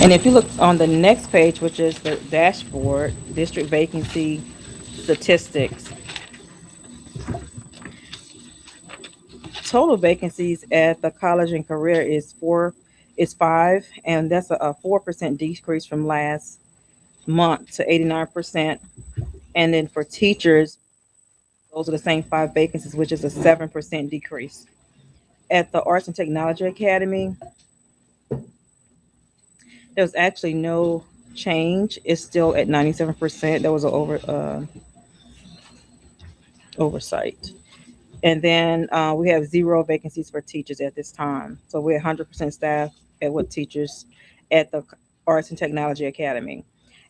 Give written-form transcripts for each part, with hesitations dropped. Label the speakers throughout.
Speaker 1: And if you look on the next page, which is the dashboard, district vacancy statistics, total vacancies at the college and career is 5, and that's a 4% decrease from last month to 89%. And then for teachers, those are the same 5 vacancies, which is a 7% decrease. At the Arts and Technology Academy, there's actually no change. It's still at 97%. There was an oversight. And then we have 0 vacancies for teachers at this time. So we're 100% staff at what teachers at the Arts and Technology Academy.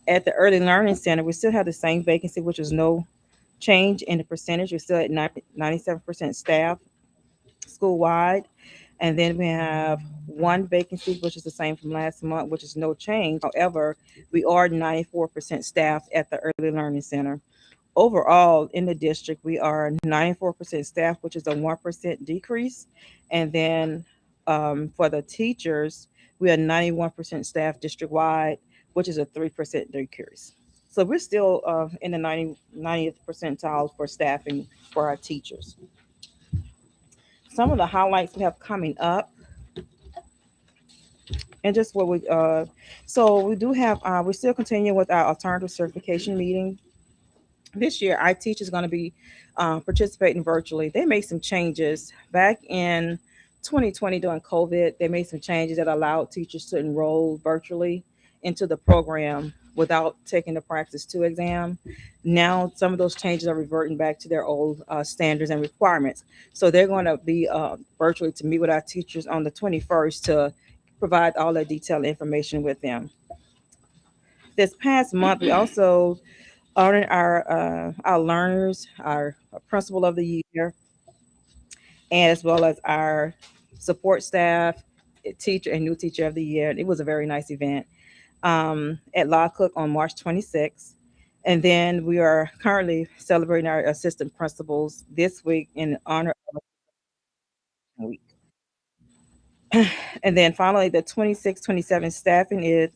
Speaker 1: At the Early Learning Center, we still have the same vacancy, which is no change in the percentage. We're still at 97% staff school-wide. And then we have 1 vacancy, which is the same from last month, which is no change. However, we are 94% staffed at the Early Learning Center. Overall, in the district, we are 94% staff, which is a 1% decrease. And then for the teachers, we are 91% staff district-wide, which is a 3% decrease. So we're still in the 90th percentile for staffing for our teachers. Some of the highlights we have coming up, and just what we so we do have we're still continuing with our alternative certification meeting this year. Our teachers going to be participating virtually. They made some changes back in 2020 during COVID. They made some changes that allowed teachers to enroll virtually into the program without taking the Practice 2 exam. Now, some of those changes are reverting back to their old standards and requirements. So they're going to be virtually to meet with our teachers on the 21st to provide all the detailed information with them. This past month, we also honored our learners, our principal of the year, and as well as our support staff, teacher, and new teacher of the year. It was a very nice event at Law Cook on March 26th. And then we are currently celebrating our assistant principals this week in honor of week. And then finally, the 26-27 staffing is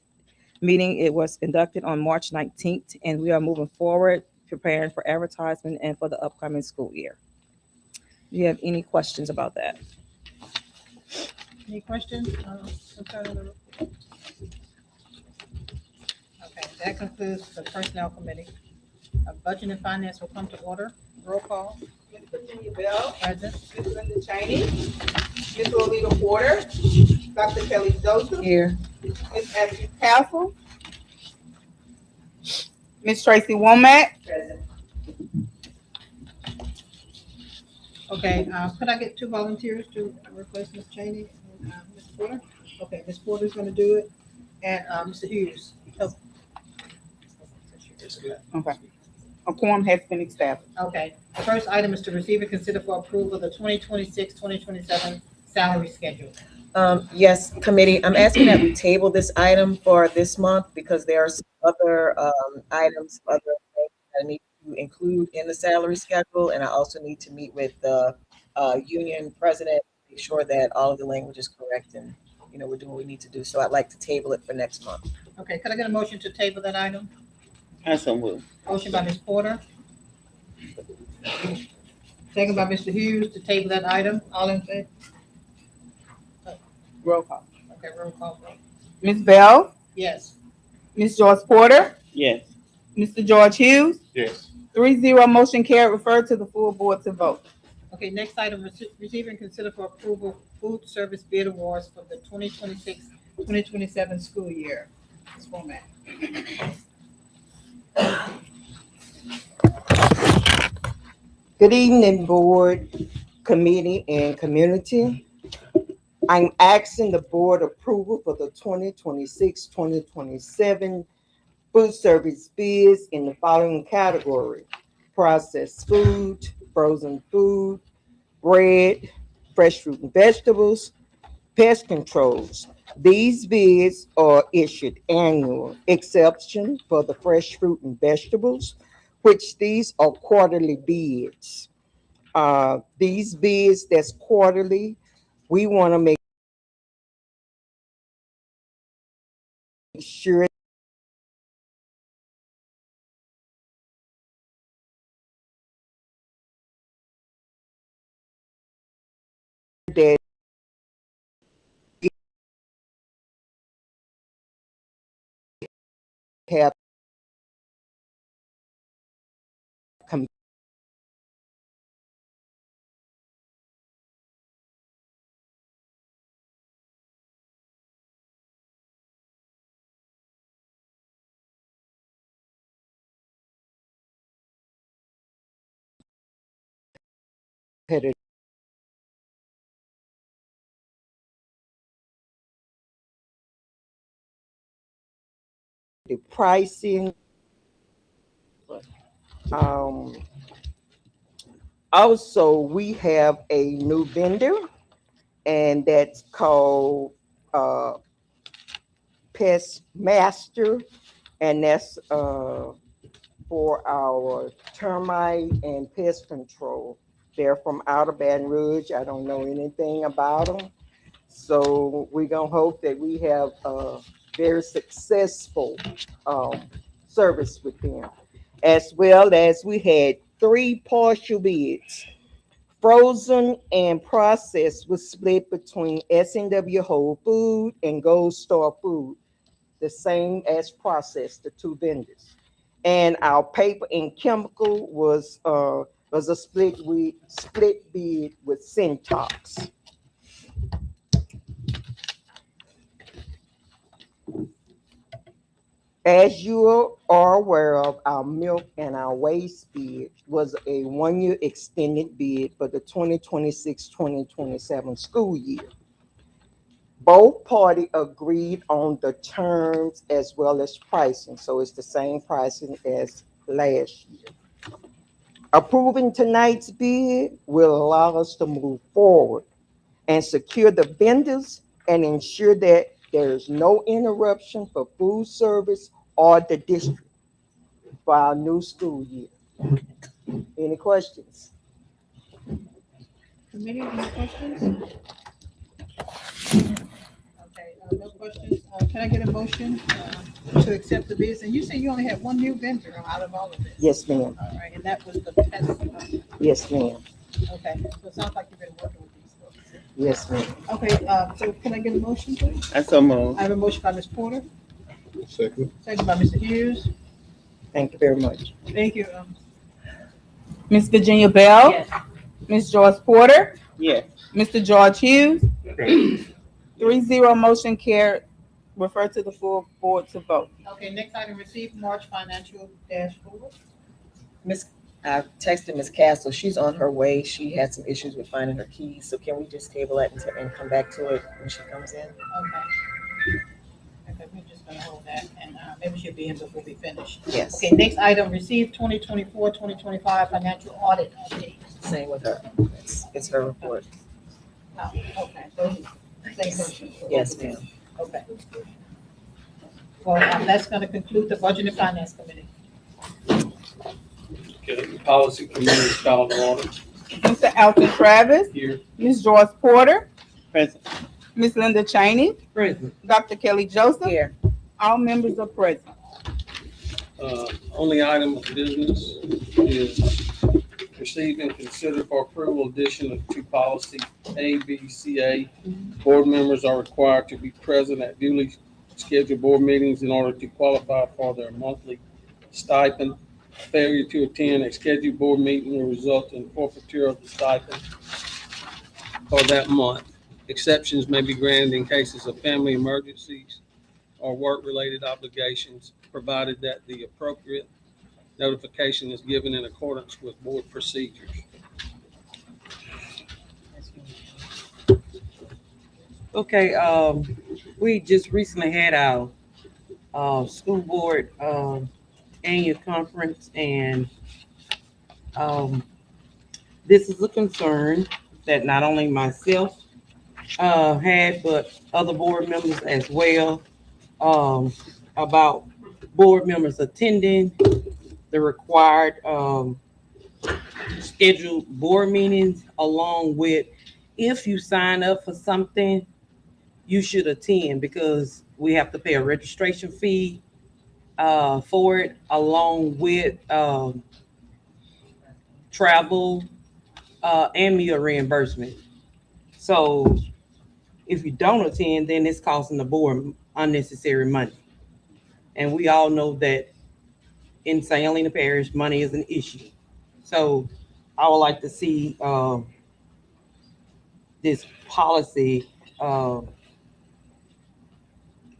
Speaker 1: meeting. It was conducted on March 19th, and we are moving forward, preparing for advertisement and for the upcoming school year. Do you have any questions about that?
Speaker 2: Any questions? Concerning the- Okay, that concludes the Personnel Committee. Budget and Finance will come to order. Roll call.
Speaker 3: Ms. Virginia Bell,
Speaker 2: Present.
Speaker 3: Ms. Linda Cheney, Ms. Lolita Porter, Dr. Kelly Joseph,
Speaker 1: Here.
Speaker 3: Ms. Ashley Castle, Ms. Tracy Womack.
Speaker 2: Okay, could I get 2 volunteers to replace Ms. Cheney and Ms. Porter? Okay, Ms. Porter's gonna do it, and Mr. Hughes. Oh,
Speaker 3: Okay. A quorum has been established.
Speaker 2: okay, the first item is to receive and consider for approval the 2026-2027 salary schedule.
Speaker 4: Yes, committee, I'm asking that we table this item for this month because there are some other items, other things that I need to include in the salary schedule. And I also need to meet with the union president, make sure that all of the language is correct and, we're doing what we need to do. So I'd like to table it for next month.
Speaker 2: Okay, could I get a motion to table that item?
Speaker 3: I so move.
Speaker 2: Motion by Ms. Porter. Second by Mr. Hughes to table that item. All in favor?
Speaker 1: Roll call.
Speaker 2: Okay, roll call vote.
Speaker 1: Ms. Bell,
Speaker 2: Yes.
Speaker 1: Ms. Joyce Porter,
Speaker 5: Yes.
Speaker 1: Mr. George Hughes,
Speaker 5: Yes.
Speaker 1: 3-0 motion carried, referred to the full board to vote.
Speaker 2: Okay, next item, receive and consider for approval food service bid awards for the 2026-2027 school year. Ms. Womack.
Speaker 6: Good evening, board, committee, and community. I'm asking the board approval for the 2026-2027 food service bids in the following category: processed food, frozen food, bread, fresh fruit and vegetables, pest controls. These bids are issued annual, exception for the fresh fruit and vegetables, which these are quarterly bids. These bids that's quarterly, we want to make sure that we have competitive pricing. Um, Also, we have a new vendor, and that's called Pest Master, and that's for our termite and pest control. They're from out of Baton Rouge. I don't know anything about them. So we're gonna hope that we have a very successful service with them. As well as we had 3 partial bids. Frozen and processed was split between S&W Whole Food and Gold Star Food, the same as processed, the 2 vendors. And our paper and chemical was a split bid with Syntox. As you are aware of, our milk and our waste bid was a 1-year extended bid for the 2026-2027 school year. Both parties agreed on the terms as well as pricing, so it's the same pricing as last year. Approving tonight's bid will allow us to move forward and secure the vendors and ensure that there is no interruption for food service or the district for our new school year. Any questions?
Speaker 2: Committee, any questions? Okay, no questions. Can I get a motion to accept the bids? And you said you only had 1 new vendor out of all of this?
Speaker 6: Yes, ma'am.
Speaker 2: All right, and that was the pest.
Speaker 6: Yes, ma'am.
Speaker 2: Okay, so it sounds like you've been working with these folks.
Speaker 6: Yes, ma'am.
Speaker 2: Okay, so can I get a motion, please?
Speaker 5: I so moved.
Speaker 2: I have a motion by Ms. Porter,
Speaker 5: Second.
Speaker 2: second by Mr. Hughes.
Speaker 6: Thank you very much.
Speaker 2: Thank you.
Speaker 1: Ms. Virginia Bell,
Speaker 2: Yes.
Speaker 1: Ms. Joyce Porter,
Speaker 5: Yes.
Speaker 1: Mr. George Hughes, 3-0 motion carried, referred to the full board to vote.
Speaker 2: Okay, next item, receive March financial dashboard.
Speaker 4: I texted Miss Castle. She's on her way. She had some issues with finding her keys. So can we just table that and come back to it when she comes in?
Speaker 2: Okay. Okay, we're just gonna hold that, and maybe she'll be in before we finish.
Speaker 4: Yes.
Speaker 2: Okay, next item, receive 2024-2025 financial audit update.
Speaker 4: Same with her. It's her report.
Speaker 2: Oh, okay, those are same motion.
Speaker 4: Yes, ma'am.
Speaker 2: Okay. Well, that's gonna conclude the Budget and Finance Committee.
Speaker 7: Okay, the policy committee is called to order.
Speaker 1: Mr. Alton Travis,
Speaker 7: Here.
Speaker 1: Ms. Joyce Porter,
Speaker 5: Present.
Speaker 1: Ms. Linda Cheney,
Speaker 7: Present.
Speaker 1: Dr. Kelly Joseph,
Speaker 4: Here.
Speaker 1: all members are present.
Speaker 7: Only item of business is Receive and consider for approval addition of to policy ABCA. Board members are required to be present at duly scheduled board meetings in order to qualify for their monthly stipend. Failure to attend a scheduled board meeting will result in forfeiture of the stipend for that month. Exceptions may be granted in cases of family emergencies or work-related obligations, provided that the appropriate notification is given in accordance with board procedures.
Speaker 8: Okay, we just recently had our school board annual conference, and this is a concern that not only myself had, but other board members as well, about board members attending the required scheduled board meetings, along with if you sign up for something, you should attend, because we have to pay a registration fee for it, along with travel and meal reimbursement. So if you don't attend, then it's costing the board unnecessary money. And we all know that in St. Helena Parish, money is an issue. So I would like to see this policy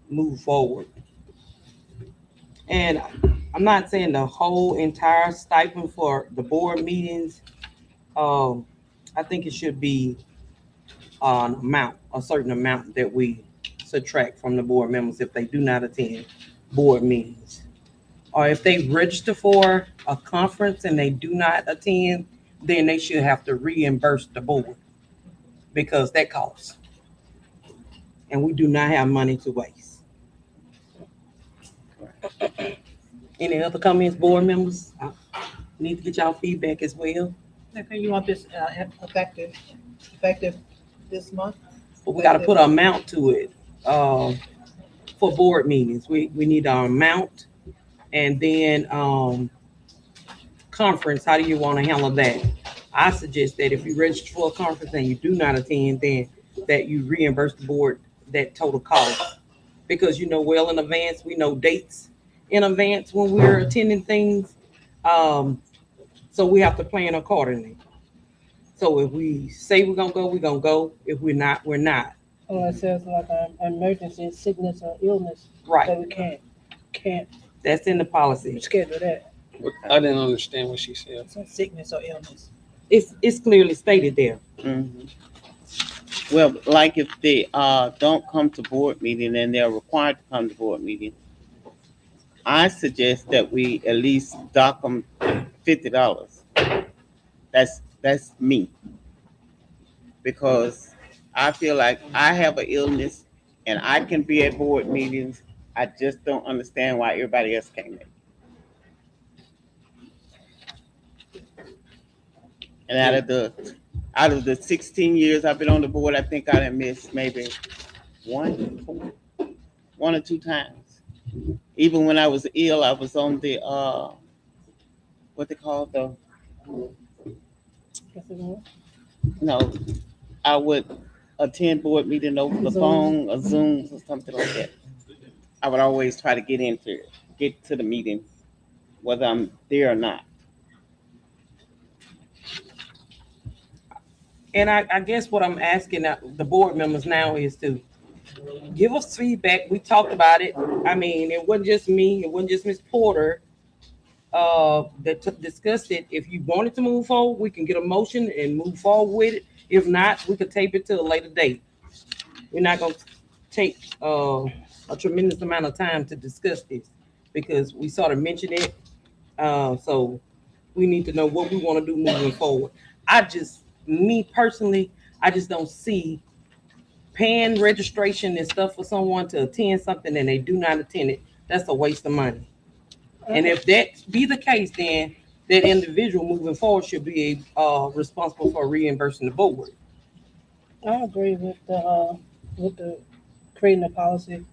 Speaker 8: move forward. And I'm not saying the whole entire stipend for the board meetings. I think it should be an amount, a certain amount that we subtract from the board members if they do not attend board meetings. Or if they register for a conference and they do not attend, then they should have to reimburse the board, because that costs. And we do not have money to waste. Any other comments, board members? I need to get y'all feedback as well.
Speaker 2: Okay, you want this effective this month?
Speaker 8: But we got to put an amount to it for board meetings. We need an amount, and then conference. How do you want to handle that? I suggest that if you register for a conference and you do not attend, then that you reimburse the board that total cost, because you know well in advance. We know dates in advance when we're attending things, so we have to plan accordingly. So if we say we're gonna go, we're gonna go. If we're not, we're not.
Speaker 9: Oh, it says like an emergency, sickness or illness,
Speaker 8: Right.
Speaker 9: so we can't
Speaker 8: That's in the policy.
Speaker 9: schedule that.
Speaker 7: I didn't understand what she said.
Speaker 2: Sickness or illness.
Speaker 8: It's clearly stated there.
Speaker 10: Mhm. Well, like if they don't come to board meeting and they're required to come to board meeting, I suggest that we at least dock them $50. That's me. Because I feel like I have an illness and I can be at board meetings. I just don't understand why everybody else can't. And out of the 16 years I've been on the board, I think I done missed maybe one or two times. Even when I was ill, I was on the what they call the no, I would attend board meeting over the phone or Zoom or something like that. I would always try to get to the meeting, whether I'm there or not.
Speaker 8: And I guess what I'm asking the board members now is to give us feedback. We talked about it. I mean, it wasn't just me. It wasn't just Ms. Porter that discussed it. If you wanted to move forward, we can get a motion and move forward with it. If not, we could tape it to a later date. We're not going to take a tremendous amount of time to discuss this, because we sort of mentioned it. So we need to know what we want to do moving forward. Me personally, I just don't see paying registration and stuff for someone to attend something and they do not attend it. That's a waste of money. And if that be the case, then that individual moving forward should be responsible for reimbursing the board.
Speaker 9: I agree with the creating a policy,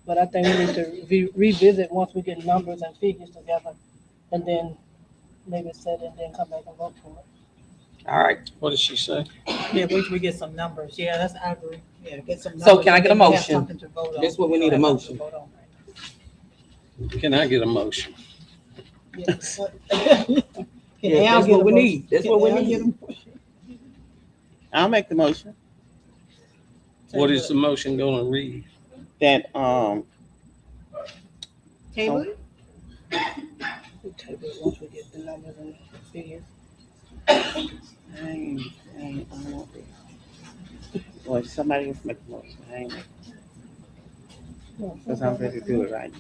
Speaker 9: but I think we need to revisit once we get numbers and figures together, and then maybe set it and then come back and vote for it.
Speaker 8: All right.
Speaker 7: What did she say?
Speaker 2: Yeah, wait till we get some numbers. Yeah, that's, I agree. Yeah, get some numbers.
Speaker 8: So can I get a
Speaker 2: and then we have
Speaker 8: motion?
Speaker 2: something to vote on.
Speaker 8: That's what we need, a
Speaker 2: don't have
Speaker 8: motion.
Speaker 2: nothing to vote on right
Speaker 7: Can I get a motion?
Speaker 2: now. Yeah. Can
Speaker 8: Yeah,
Speaker 2: Al
Speaker 8: that's
Speaker 2: get
Speaker 8: what
Speaker 2: a
Speaker 8: we
Speaker 2: motion?
Speaker 8: need. That's
Speaker 2: Can
Speaker 8: what we
Speaker 2: Al
Speaker 8: need.
Speaker 2: get a-
Speaker 10: I'll make the motion
Speaker 7: What is the motion gonna read?
Speaker 10: that,
Speaker 2: Table it?
Speaker 9: We table it once we get the numbers and figures.
Speaker 10: I won't be. Well, somebody else make the motion. I ain't because I'm ready to do it right.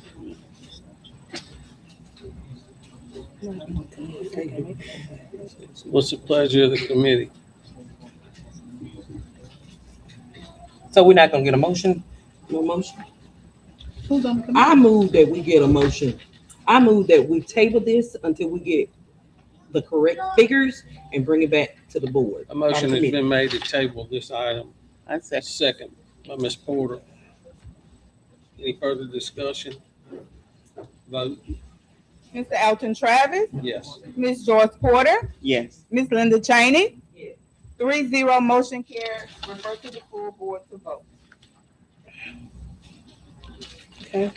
Speaker 7: What's the pleasure of the committee?
Speaker 8: So we're not gonna get a motion? No motion?
Speaker 2: Who's on the committee?
Speaker 8: I move that we get a motion. I move that we table this until we get the correct figures and bring it back to the board.
Speaker 7: A motion has
Speaker 8: Committee.
Speaker 7: been made to table this item.
Speaker 10: I said,
Speaker 7: Second by Ms. Porter. Any further discussion? Vote,
Speaker 3: Mr. Elton Travis,
Speaker 7: yes.
Speaker 3: Ms. Joyce Porter,
Speaker 10: yes.
Speaker 3: Ms. Linda Cheney.
Speaker 8: Yes.
Speaker 3: 3-0 motion carries. Refer to the full board to vote.
Speaker 9: Okay,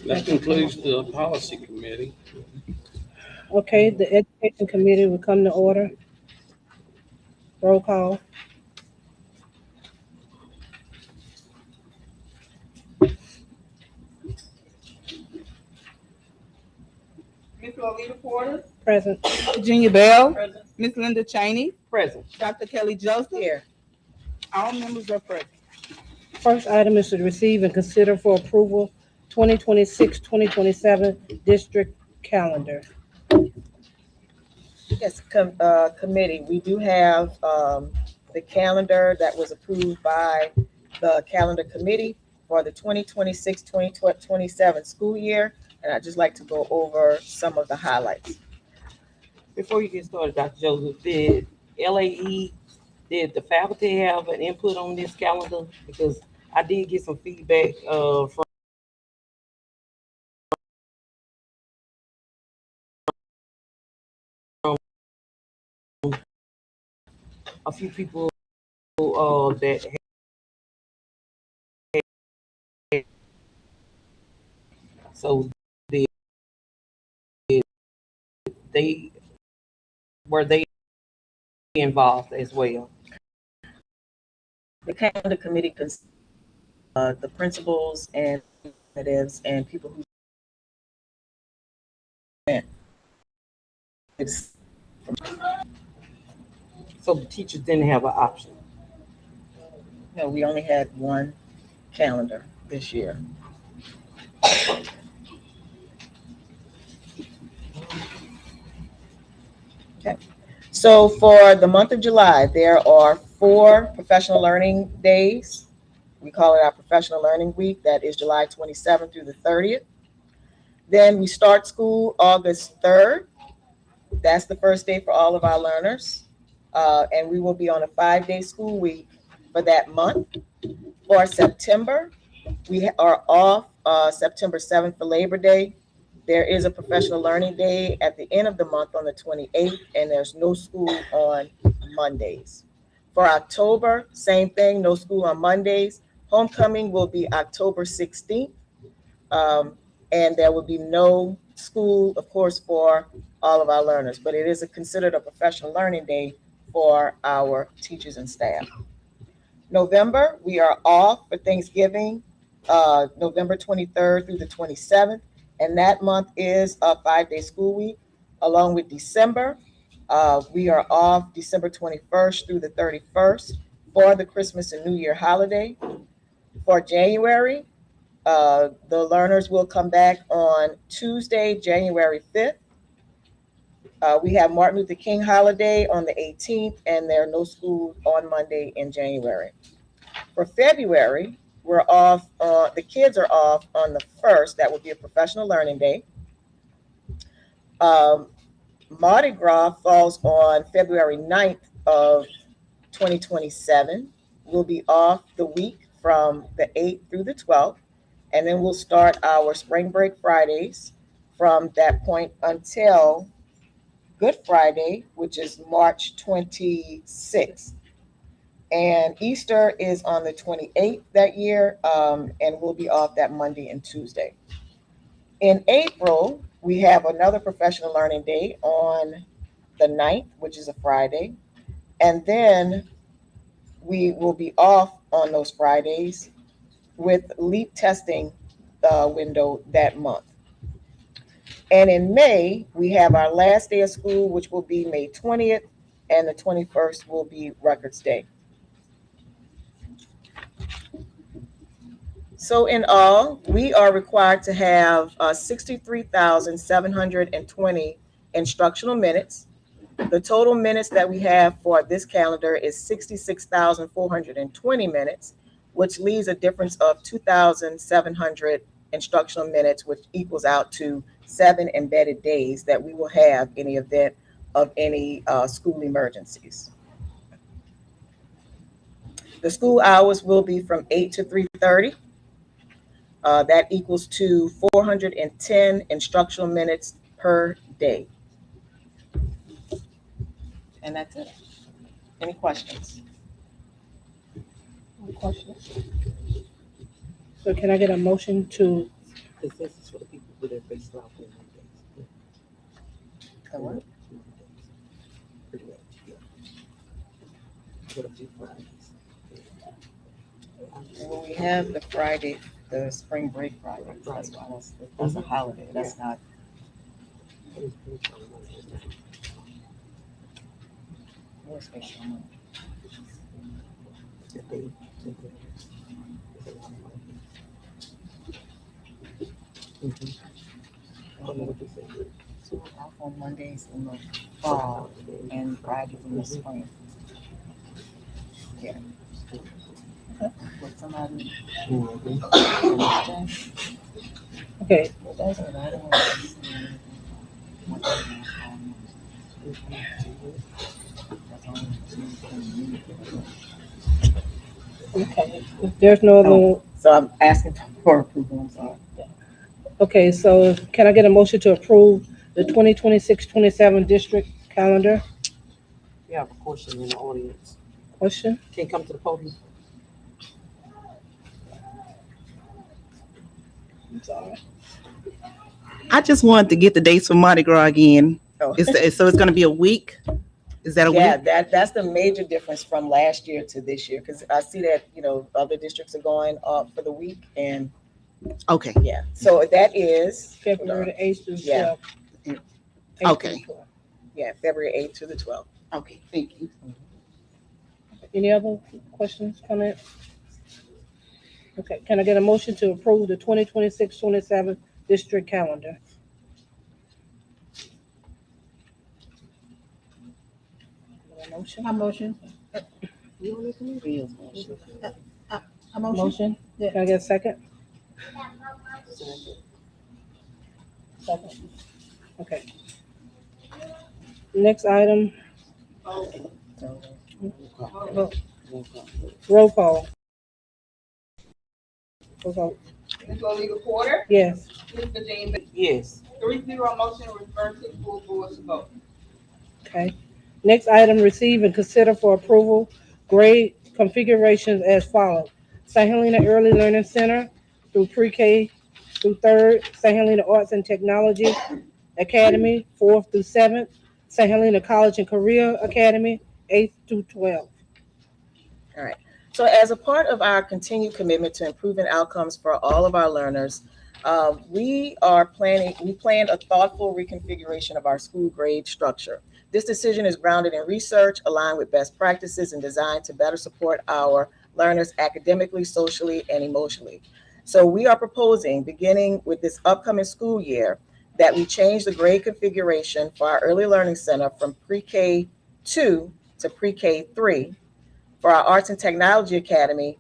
Speaker 7: That concludes the policy committee.
Speaker 9: okay, the education committee will come to order. Roll call.
Speaker 3: Ms. Lolita Porter,
Speaker 9: Present.
Speaker 3: Virginia Bell, Ms. Linda Cheney,
Speaker 8: Present.
Speaker 3: Dr. Kelly Joseph.
Speaker 2: Here.
Speaker 3: All members are present.
Speaker 9: First item is to receive and consider for approval 2026-2027 district calendar.
Speaker 4: Yes, committee, we do have the calendar that was approved by the calendar committee for the 2026-2027 school year, and I'd just like to go over some of the highlights.
Speaker 8: Before you get started, Dr. Joseph, did LAE, did the faculty have an input on this calendar? Because I did get some feedback from a few people that had, so they were they involved as well?
Speaker 4: The calendar committee consists the principals and representatives and people who it's
Speaker 8: So the teachers didn't have an option.
Speaker 4: no, we only had one calendar this year. Okay, so for the month of July, there are 4 professional learning days. We call it our professional learning week. That is July 27th through the 30th. Then we start school August 3rd. That's the first day for all of our learners. And we will be on a 5-day school week for that month. For September, we are off September 7th for Labor Day. There is a professional learning day at the end of the month on the 28th, and there's no school on Mondays. For October, same thing, no school on Mondays. Homecoming will be October 16th. And there will be no school, of course, for all of our learners, but it is considered a professional learning day for our teachers and staff. November, we are off for Thanksgiving, November 23rd through the 27th, and that month is a 5-day school week. Along with December, we are off December 21st through the 31st for the Christmas and New Year holiday. For January, the learners will come back on Tuesday, January 5th. We have Martin Luther King holiday on the 18th, and there are no schools on Monday in January. For February, we're off, the kids are off on the 1st. That would be a professional learning day. Mardi Gras falls on February 9th of 2027. We'll be off the week from the 8th through the 12th. And then we'll start our spring break Fridays from that point until Good Friday, which is March 26th. And Easter is on the 28th that year, and we'll be off that Monday and Tuesday. In April, we have another professional learning day on the 9th, which is a Friday. And then we will be off on those Fridays with LEAP testing window that month. And in May, we have our last day of school, which will be May 20th, and the 21st will be Records Day. So in all, we are required to have 63,720 instructional minutes. The total minutes that we have for this calendar is 66,420 minutes, which leaves a difference of 2,700 instructional minutes, which equals out to 7 embedded days that we will have in the event of any school emergencies. The school hours will be from 8 to 3:30. That equals to 410 instructional minutes per day. And that's it. Any questions?
Speaker 9: Any questions? So can I get a motion to,
Speaker 8: This is for the people with their face out on
Speaker 4: The what?
Speaker 8: Pretty much, yeah. What a few Fridays.
Speaker 4: Well, we have the Friday, the spring break Friday. That's why that's a holiday. That's not. What's special month? So we're off on Mondays in the fall and Fridays in the spring. Yeah. Would somebody understand?
Speaker 9: okay,
Speaker 4: It doesn't, I don't want to see what they're
Speaker 9: okay, if there's no other,
Speaker 4: So I'm asking for approval, I'm sorry.
Speaker 9: okay, so can I get a motion to approve the 2026-27 district calendar?
Speaker 8: We have a question in the audience.
Speaker 9: Question?
Speaker 8: Can you come to the podium?
Speaker 9: I'm sorry.
Speaker 11: I just wanted to get the dates for Mardi Gras again.
Speaker 4: Oh.
Speaker 11: So it's going to be a week? Is that a
Speaker 4: Yeah,
Speaker 11: week?
Speaker 4: that's the major difference from last year to this year, because I see that, other districts are going up for the week, and
Speaker 11: Okay.
Speaker 4: yeah, so that is
Speaker 9: February the 8th through
Speaker 4: Yeah.
Speaker 9: 12th.
Speaker 11: Okay.
Speaker 4: Yeah, February 8th to the 12th.
Speaker 11: Okay, thank you.
Speaker 9: Any other questions, comments? Okay, can I get a motion to approve the 2026-27 district calendar? Get a motion?
Speaker 2: I motion. I motion.
Speaker 9: Motion?
Speaker 2: Yeah.
Speaker 9: Can I get a second? Second. Okay. Next item, roll call. Roll call.
Speaker 3: Ms. Lolita Porter,
Speaker 9: Yes.
Speaker 3: Mr. James,
Speaker 8: Yes.
Speaker 3: 3-0 motion refer to full board to vote.
Speaker 9: Okay. Next item, receive and consider for approval grade configurations as follows. St. Helena Early Learning Center through pre-K through 3rd, St. Helena Arts and Technology Academy, 4th through 7th, St. Helena College and Career Academy, 8th through 12th.
Speaker 4: So as a part of our continued commitment to improving outcomes for all of our learners, we planned a thoughtful reconfiguration of our school grade structure. This decision is grounded in research, aligned with best practices, and designed to better support our learners academically, socially, and emotionally. So we are proposing, beginning with this upcoming school year, that we change the grade configuration for our Early Learning Center from pre-K 2 to pre-K 3. For our Arts and Technology Academy,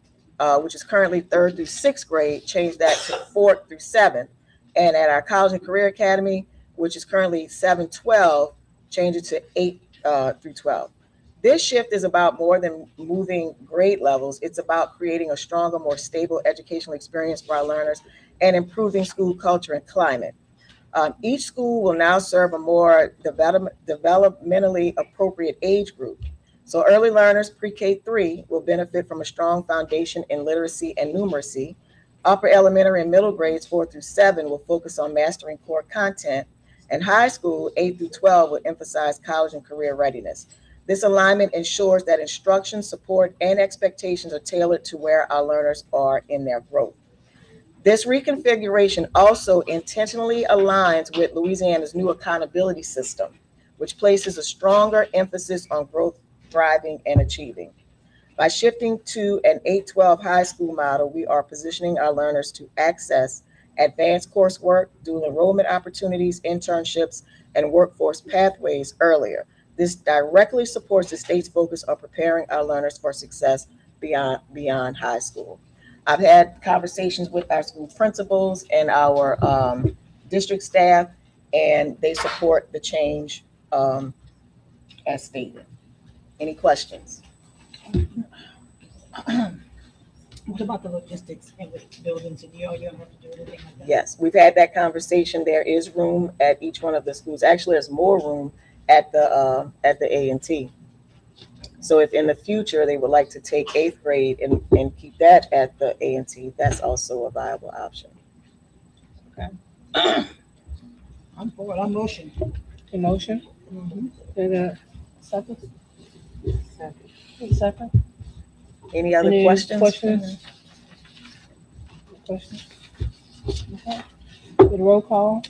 Speaker 4: which is currently 3rd through 6th grade, change that to 4th through 7th. And at our College and Career Academy, which is currently 7-12, change it to 8 through 12. This shift is about more than moving grade levels. It's about creating a stronger, more stable educational experience for our learners and improving school culture and climate. Each school will now serve a more developmentally appropriate age group. So early learners pre-K3 will benefit from a strong foundation in literacy and numeracy. Upper elementary and middle grades 4 through 7 will focus on mastering core content, and high school 8 through 12 will emphasize college and career readiness. This alignment ensures that instruction, support, and expectations are tailored to where our learners are in their growth. This reconfiguration also intentionally aligns with Louisiana's new accountability system, which places a stronger emphasis on growth, thriving, and achieving. By shifting to an 8-12 high school model, we are positioning our learners to access advanced coursework, dual enrollment opportunities, internships, and workforce pathways earlier. This directly supports the state's focus on preparing our learners for success beyond high school. I've had conversations with our school principals and our district staff, and they support the change as stated. Any questions?
Speaker 2: What about the logistics and the buildings, and you don't have to do anything like that?
Speaker 4: Yes, we've had that conversation. There is room at each one of the schools. Actually, there's more room at the A&T. So if in the future they would like to take 8th grade and keep that at the A&T, that's also a viable option.
Speaker 2: I'm for it, I'm motion.
Speaker 9: A motion? And a second? Second.
Speaker 4: Any other
Speaker 9: Any
Speaker 4: questions?
Speaker 9: questions? Questions? Okay. With roll call?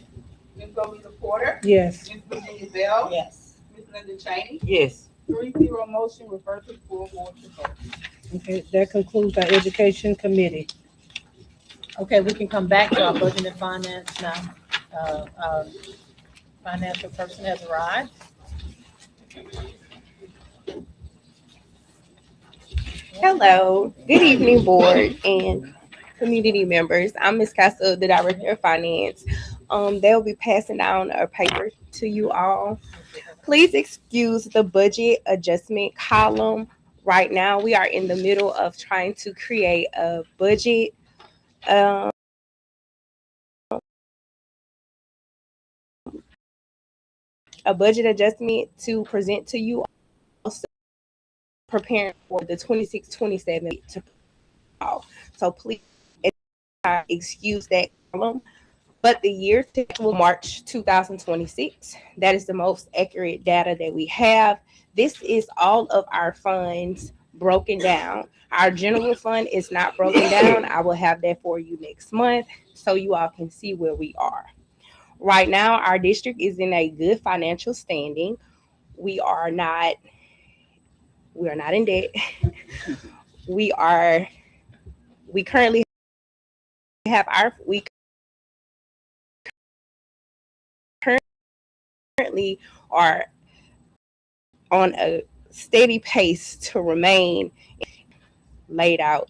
Speaker 3: Ms. Goleta Porter,
Speaker 9: Yes.
Speaker 3: Ms. Virginia Bell,
Speaker 2: Yes.
Speaker 3: Ms. Linda Cheney,
Speaker 8: Yes.
Speaker 3: 3-0 motion, refer to the full board to vote.
Speaker 9: Okay, that concludes our education committee.
Speaker 2: Okay, we can come back to our budget and finance now. Our financial person has arrived.
Speaker 12: Hello, good evening, board and community members. I'm Ms. Casa, the Director of Finance. They'll be passing down a paper to you all. Please excuse the budget adjustment column. Right now, we are in the middle of trying to create a budget. A budget adjustment to present to you, also preparing for the 26-27 to fall. So please excuse that column. But the year will March 2026. That is the most accurate data that we have. This is all of our funds broken down. Our general fund is not broken down. I will have that for you next month so you all can see where we are. Right now, our district is in a good financial standing. We are not in debt. We currently are on a steady pace to remain laid out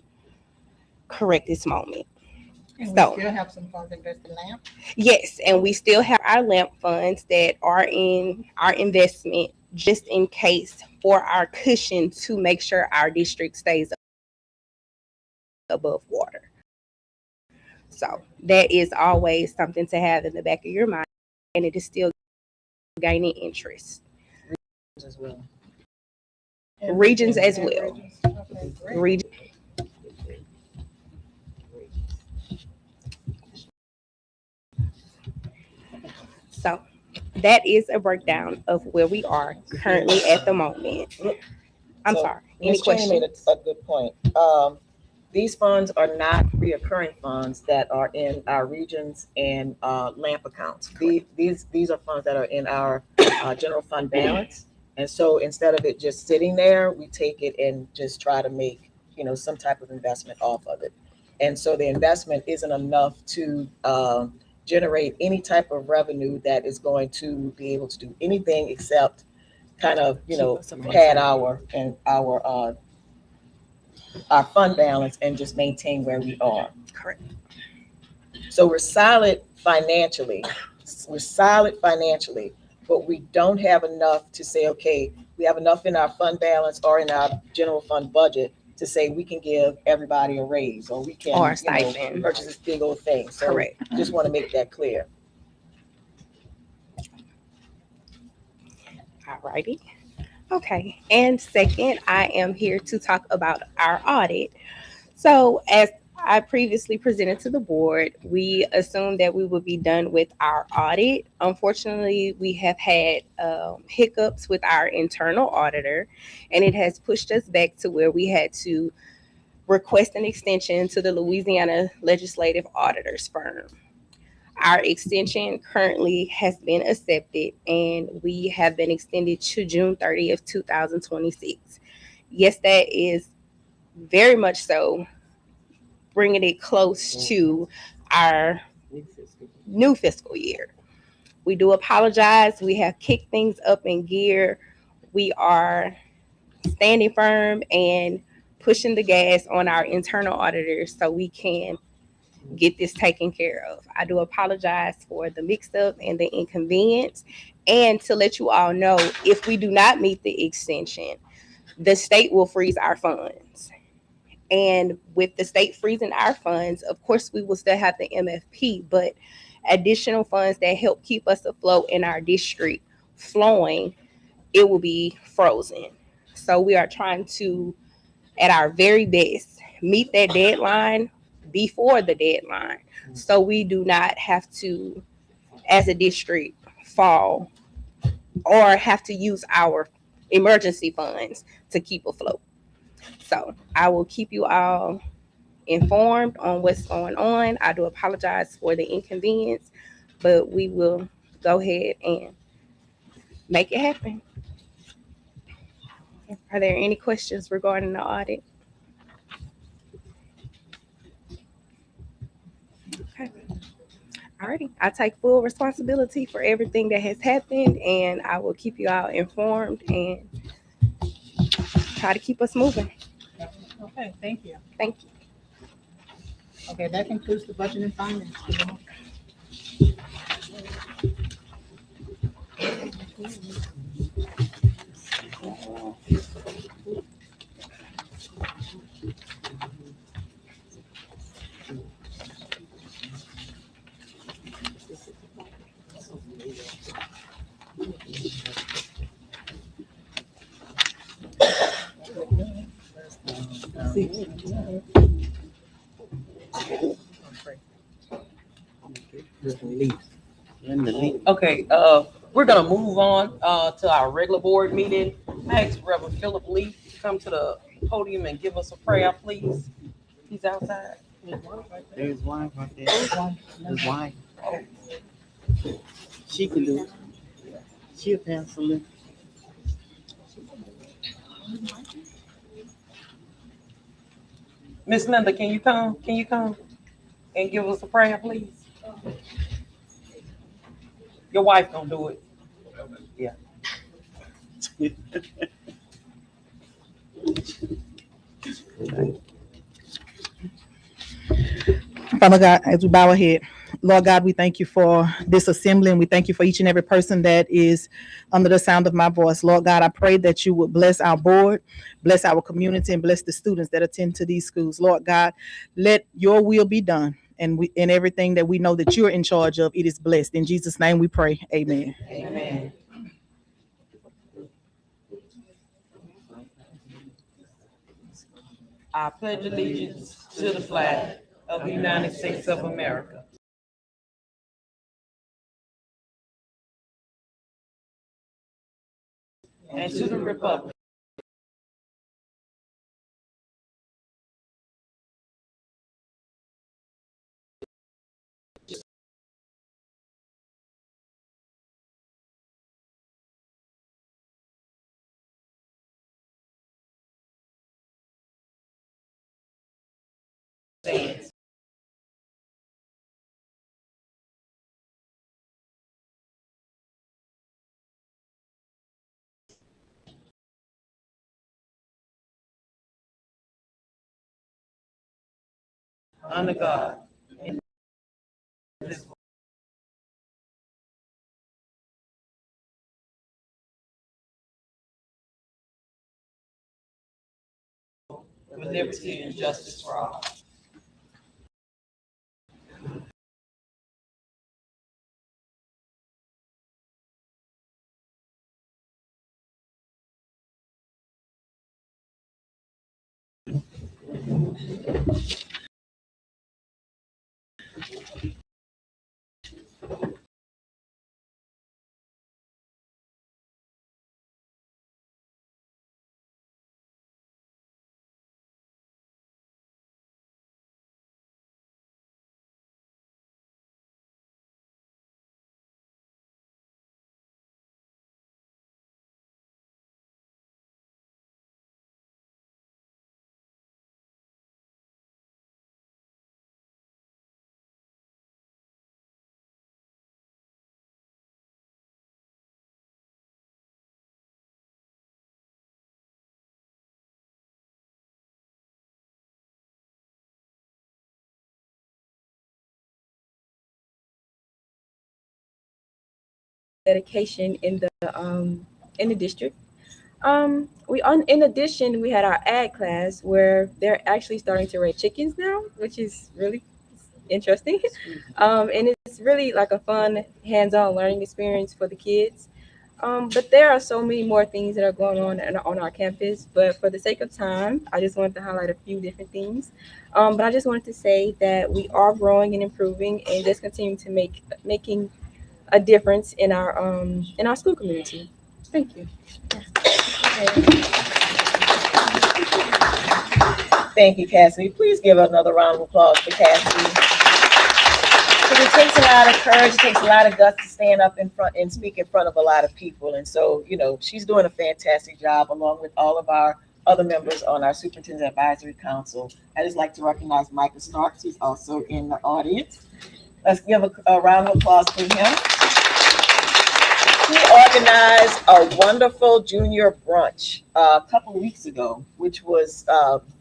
Speaker 12: correct this moment.
Speaker 2: And
Speaker 12: So-
Speaker 2: we still have some funds invested in LAMP.
Speaker 12: Yes, and we still have our LAMP funds that are in our investment just in case for our cushion to make sure our district stays above water. So that is always something to have in the back of your mind, and it is still gaining interest.
Speaker 4: As well.
Speaker 12: Regions as well.
Speaker 2: Regions. Okay, great.
Speaker 12: Region. So that is a breakdown of where we are currently at the moment. I'm
Speaker 4: So,
Speaker 12: sorry. Any
Speaker 4: Ms. Cheney made
Speaker 12: questions?
Speaker 4: a good point. These funds are not reoccurring funds that are in our regions and LAMP accounts. These are funds that are in our general fund balance. And so instead of it just sitting there, we take it and just try to make, some type of investment off of it. And so the investment isn't enough to generate any type of revenue that is going to be able to do anything except kind of, pad our fund balance and just maintain where we are.
Speaker 12: Correct.
Speaker 4: So we're solid financially, but we don't have enough to say, okay, we have enough in our fund balance or in our general fund budget to say we can give everybody a raise or we can
Speaker 12: Or a stipend.
Speaker 4: purchase this big old thing. So
Speaker 12: Correct.
Speaker 4: just want to make that clear.
Speaker 12: Alrighty. Okay. And second, I am here to talk about our audit. So, as I previously presented to the board, we assumed that we would be done with our audit. Unfortunately, we have had hiccups with our internal auditor, and it has pushed us back to where we had to request an extension to the Louisiana Legislative Auditors Firm. Our extension currently has been accepted, and we have been extended to June 30th, 2026. Yes, that is very much so bringing it close to our new fiscal year. We do apologize. We have kicked things up in gear. We are standing firm and pushing the gas on our internal auditors so we can get this taken care of. I do apologize for the mix up and the inconvenience. And to let you all know, if we do not meet the extension, the state will freeze our funds. And with the state freezing our funds, of course, we will still have the MFP, but additional funds that help keep us afloat in our district flowing, it will be frozen. So we are trying to, at our very best, meet that deadline before the deadline. So we do not have to, as a district, fall or have to use our emergency funds to keep afloat. So I will keep you all informed on what's going on. I do apologize for the inconvenience, but we will go ahead and make it happen. Are there any questions regarding the audit? Okay. Alrighty. I take full responsibility for everything that has happened, and I will keep you all informed and try to keep us moving.
Speaker 2: Okay, thank you.
Speaker 12: Thank you.
Speaker 2: Okay, that concludes the budget and finance.
Speaker 10: In the lead.
Speaker 8: Okay, we're gonna move on, to our regular board meeting. I ask Reverend Philip Lee to come to the podium and give us a prayer, please. He's outside.
Speaker 10: There's wife right there. There's wife. She can do it. She'll pencil it.
Speaker 8: Miss Linda, can you come? Can you come and give us a prayer, please? Your wife gonna do it. Yeah.
Speaker 11: Father God, as we bow our head, Lord God, we thank you for this assembly, and we thank you for each and every person that is under the sound of my voice. Lord God, I pray that you would bless our board, bless our community, and bless the students that attend to these schools. Lord God, let your will be done, and we in everything that we know that you're in charge of, it is blessed. In Jesus' name we pray. Amen.
Speaker 8: Amen. I pledge allegiance to the flag of the United States of America and to the republic stands under God, indivisible, with liberty and justice for all.
Speaker 12: dedication in the district. In addition, we had our ag class where they're actually starting to raise chickens now, which is really interesting. And it's really like a fun hands-on learning experience for the kids. But there are so many more things that are going on our campus. But for the sake of time, I just wanted to highlight a few different things. But I just wanted to say that we are growing and improving, and just continuing to making a difference in our school community. Thank you.
Speaker 4: Thank you, Cassidy. Please give another round of applause for Cassidy. Because it takes a lot of courage, it takes a lot of guts to stand up in front and speak in front of a lot of people. And so, she's doing a fantastic job along with all of our other members on our Superintendent Advisory Council. I just like to recognize Micah Starks, who's also in the audience. Let's give a round of applause for him. He organized a wonderful junior brunch a couple of weeks ago, which was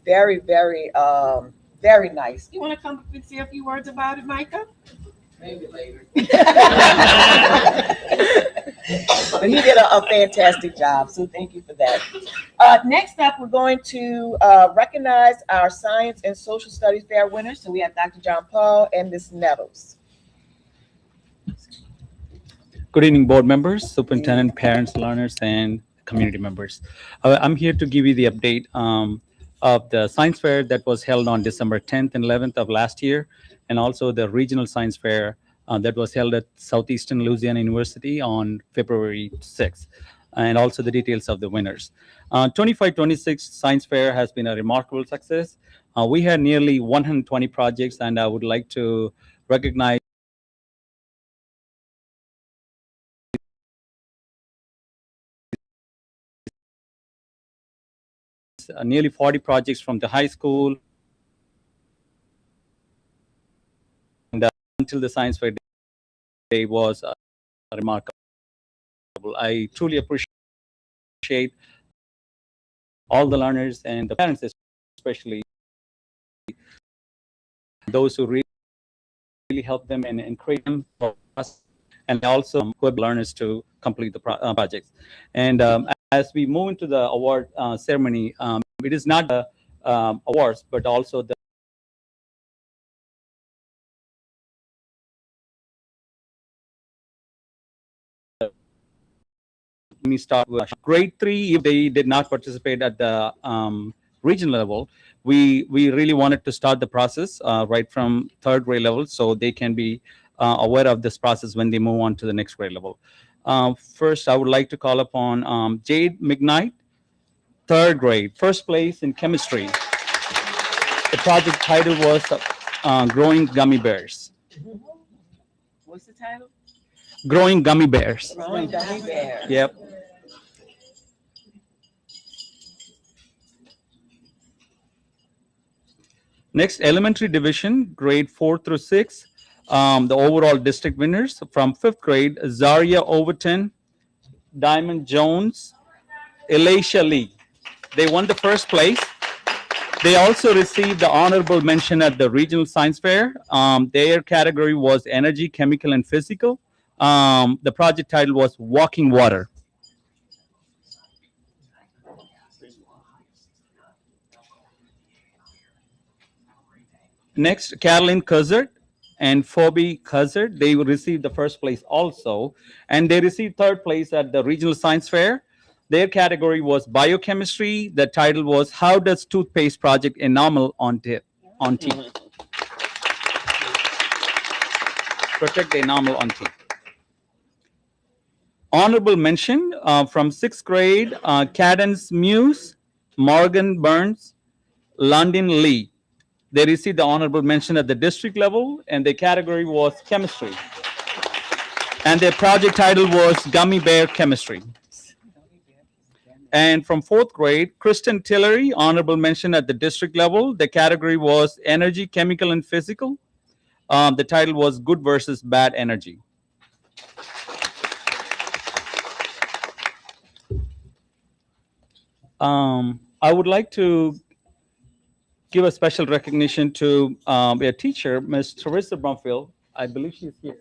Speaker 4: very, very, very nice. You want to come up and say a few words about it, Micah?
Speaker 8: Maybe later.
Speaker 4: But he did a fantastic job, so thank you for that. Next up, we're going to recognize our Science and Social Studies Fair winners. So we have Dr. John Paul and Ms. Nettles.
Speaker 13: Good evening, board members, superintendent, parents, learners, and community members. I'm here to give you the update of the science fair that was held on December 10th and 11th of last year, and also the regional science fair that was held at Southeastern Louisiana University on February 6th, and also the details of the winners. 25-26 science fair has been a remarkable success. We had nearly 120 projects, and I would like to recognize nearly 40 projects from the high school and until the science fair day was remarkable. I truly appreciate all the learners and the parents, especially those who really help them and encourage them for us, and also who have learners to complete the projects. And as we move into the award ceremony, it is not the awards, but also the me start with grade 3. If they did not participate at the regional level, we really wanted to start the process right from 3rd grade level, so they can be aware of this process when they move on to the next grade level. First, I would like to call upon Jade McKnight, 3rd grade, 1st place in chemistry. The project title was Growing Gummy Bears.
Speaker 4: What's the title?
Speaker 13: Growing Gummy Bears.
Speaker 4: Growing Gummy Bears.
Speaker 13: Yep. Next, elementary division, grade 4 through 6. The overall district winners from 5th grade, Zaria Overton, Diamond Jones, Elisha Lee. They won the 1st place. They also received the honorable mention at the regional science fair. Their category was energy, chemical, and physical. The project title was Walking Water. Next, Caroline Cuzzard and Phoebe Cuzzard, they received the 1st place also, and they received 3rd place at the regional science fair. Their category was biochemistry. The title was How Does Toothpaste Project Enamel on Teeth? Protect the enamel on teeth. Honorable mention from 6th grade, Cadence Muse, Morgan Burns, London Lee. They received the honorable mention at the district level, and their category was chemistry. And their project title was Gummy Bear Chemistry. And from 4th grade, Kristen Tillery, honorable mention at the district level. The category was energy, chemical, and physical. The title was Good versus Bad Energy. I would like to give a special recognition to a teacher, Ms. Teresa Brumfield. I believe she's here.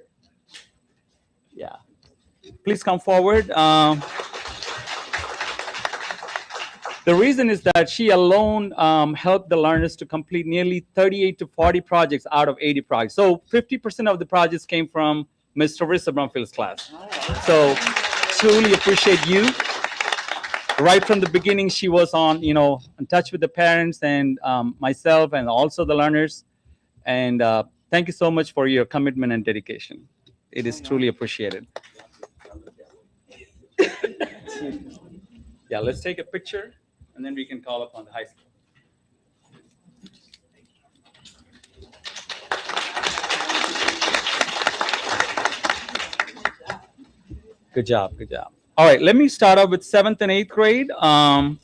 Speaker 13: Yeah. Please come forward. The reason is that she alone helped the learners to complete nearly 38 to 40 projects out of 80 projects. So 50% of the projects came from Ms. Teresa Brumfield's class. So truly appreciate you. Right from the beginning, she was on, in touch with the parents and myself and also the learners. And thank you so much for your commitment and dedication. It is truly appreciated. Yeah, let's take a picture and then we can call upon the high school. Good job, good job. All right, let me start off with 7th and 8th grade.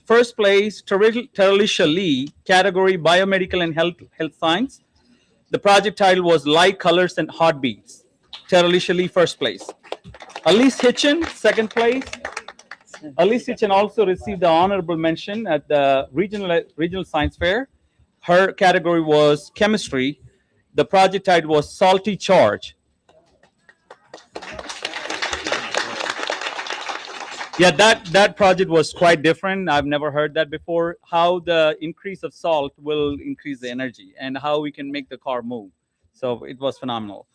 Speaker 13: First place, Teralisha Lee, category Biomedical and Health Science. The project title was Light, Colors, and Heartbeats. Teralisha Lee, first place. Elise Hitchen, second place. Elise Hitchen also received the honorable mention at the regional science fair. Her category was chemistry. The project title was Salty Charge. Yeah, that project was quite different. I've never heard that before. How the increase of salt will increase the energy and how we can make the car move. So it was phenomenal.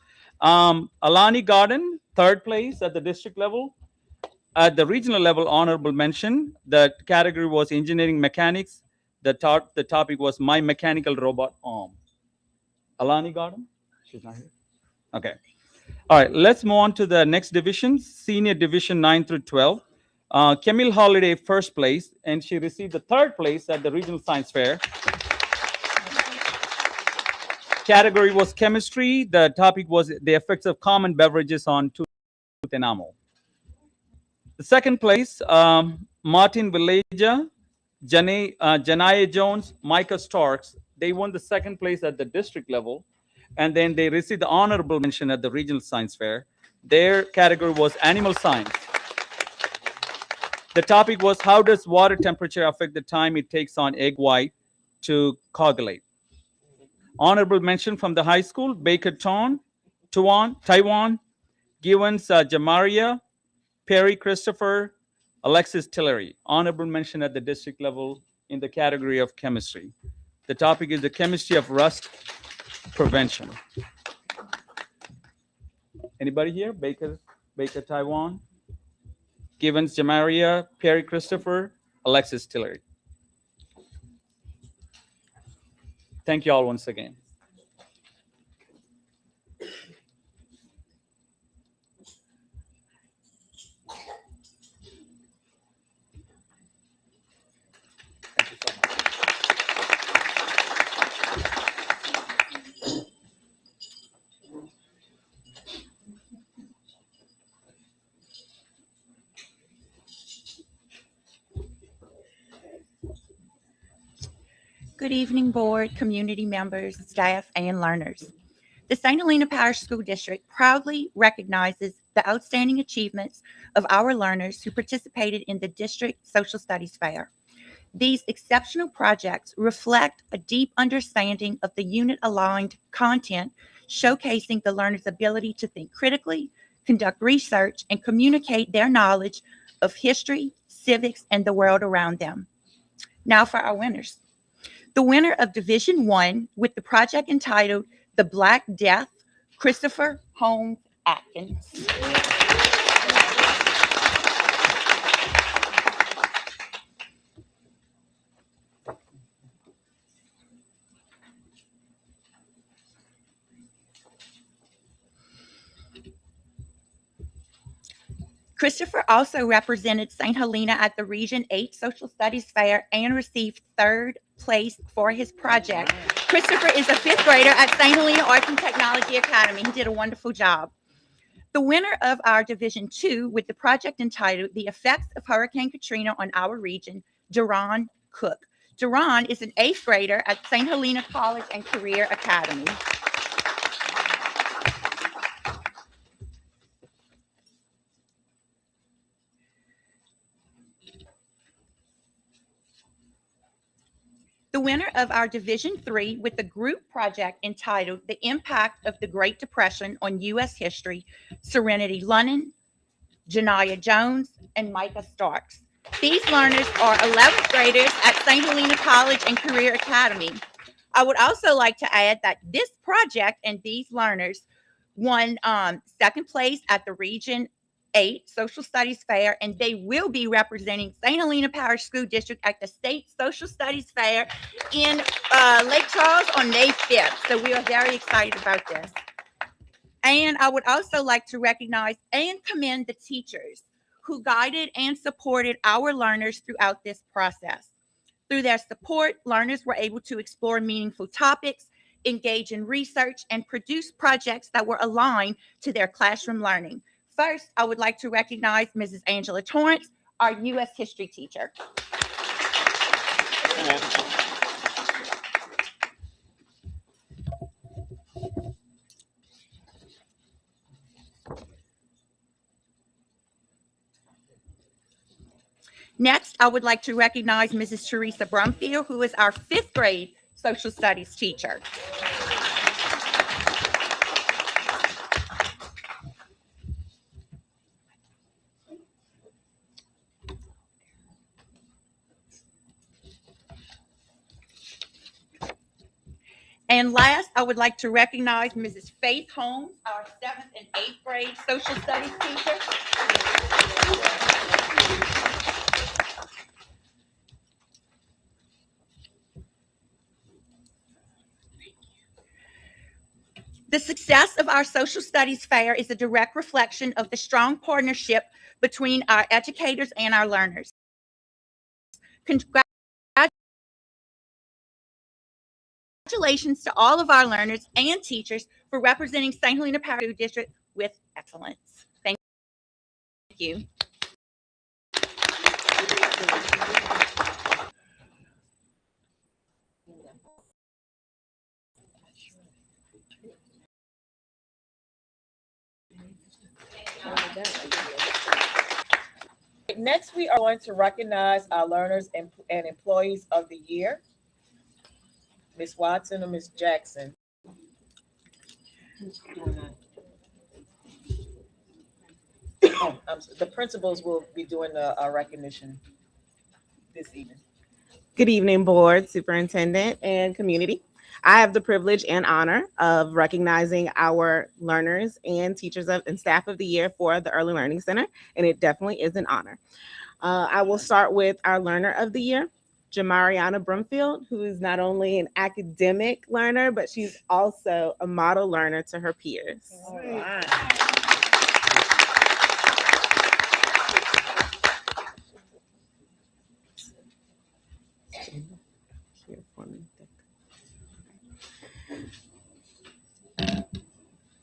Speaker 13: Alani Garden, third place at the district level. At the regional level, honorable mention. The category was engineering mechanics. The topic was my mechanical robot arm. Alani Garden? She's not here. Okay. All right, let's move on to the next division, senior division 9 through 12. Camille Holiday, first place, and she received the third place at the regional science fair. Category was chemistry. The topic was the effects of common beverages on tooth enamel. The second place, Martin Villaja, Janaya Jones, Micah Starks. They won the second place at the district level, and then they received the honorable mention at the regional science fair. Their category was animal science. The topic was how does water temperature affect the time it takes on egg white to coagulate. Honorable mention from the high school, Baker Taiwan, Givens Jamaria, Perry Christopher, Alexis Tillery. Honorable mention at the district level in the category of chemistry. The topic is the chemistry of rust prevention. Anybody here? Baker Taiwan, Givens Jamaria, Perry Christopher, Alexis Tillery. Thank you all once again.
Speaker 14: Good evening, board, community members, staff, and learners. The St. Helena Parish School District proudly recognizes the outstanding achievements of our learners who participated in the District Social Studies Fair. These exceptional projects reflect a deep understanding of the unit-aligned content, showcasing the learners' ability to think critically, conduct research, and communicate their knowledge of history, civics, and the world around them. Now for our winners. The winner of Division 1 with the project entitled The Black Death, Christopher Holmes Atkins. Christopher also represented St. Helena at the Region 8 Social Studies Fair and received third place for his project. Christopher is a fifth grader at St. Helena Arts and Technology Academy. He did a wonderful job. The winner of our Division 2 with the project entitled The Effects of Hurricane Katrina on Our Region, Duran Cook. Duran is an eighth grader at St. Helena College and Career Academy. The winner of our Division 3 with the group project entitled The Impact of the Great Depression on U.S. History, Serenity Lunnan, Janaya Jones, and Micah Starks. These learners are 11th graders at St. Helena College and Career Academy. I would also like to add that this project and these learners won second place at the Region 8 Social Studies Fair, and they will be representing St. Helena Parish School District at the State Social Studies Fair in Lake Charles on May 5th. So we are very excited about this. And I would also like to recognize and commend the teachers who guided and supported our learners throughout this process. Through their support, learners were able to explore meaningful topics, engage in research, and produce projects that were aligned to their classroom learning. First, I would like to recognize Mrs. Angela Torrance, our U.S. history teacher. Next, I would like to recognize Mrs. Teresa Brumfield, who is our fifth grade social studies teacher. And last, I would like to recognize Mrs. Faith Holmes, our 7th and 8th grade social studies teacher. The success of our social studies fair is a direct reflection of the strong partnership between our educators and our learners. Congratulations to all of our learners and teachers for representing St. Helena Parish School District with excellence. Thank you.
Speaker 4: Next, we are going to recognize our learners and employees of the year. Ms. Watson or Ms. Jackson? The principals will be doing the recognition this evening.
Speaker 15: Good evening, board, superintendent, and community. I have the privilege and honor of recognizing our learners and teachers and staff of the year for the Early Learning Center, and it definitely is an honor. I will start with our learner of the year, Jamariana Brumfield, who is not only an academic learner, but she's also a model learner to her peers.
Speaker 4: All right.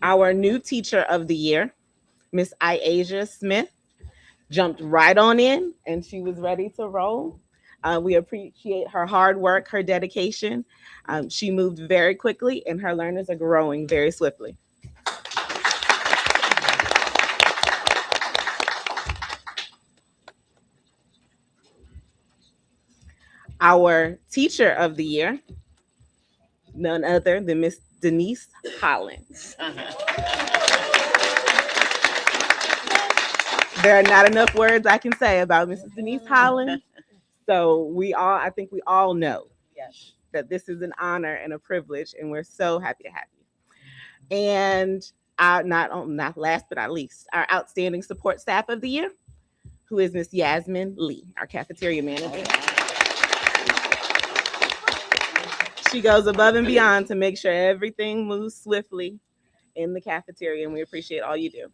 Speaker 15: Our new teacher of the year, Miss Iasia Smith, jumped right on in and she was ready to roll. We appreciate her hard work, her dedication. She moved very quickly and her learners are growing very swiftly. Our teacher of the year, none other than Miss Denise Hollins. There are not enough words I can say about Mrs. Denise Hollins. So I think we all know that this is an honor and a privilege, and we're so happy to have you. And not last but not least, our outstanding support staff of the year, who is Miss Yasmin Lee, our cafeteria manager. She goes above and beyond to make sure everything moves swiftly in the cafeteria, and we appreciate all you do.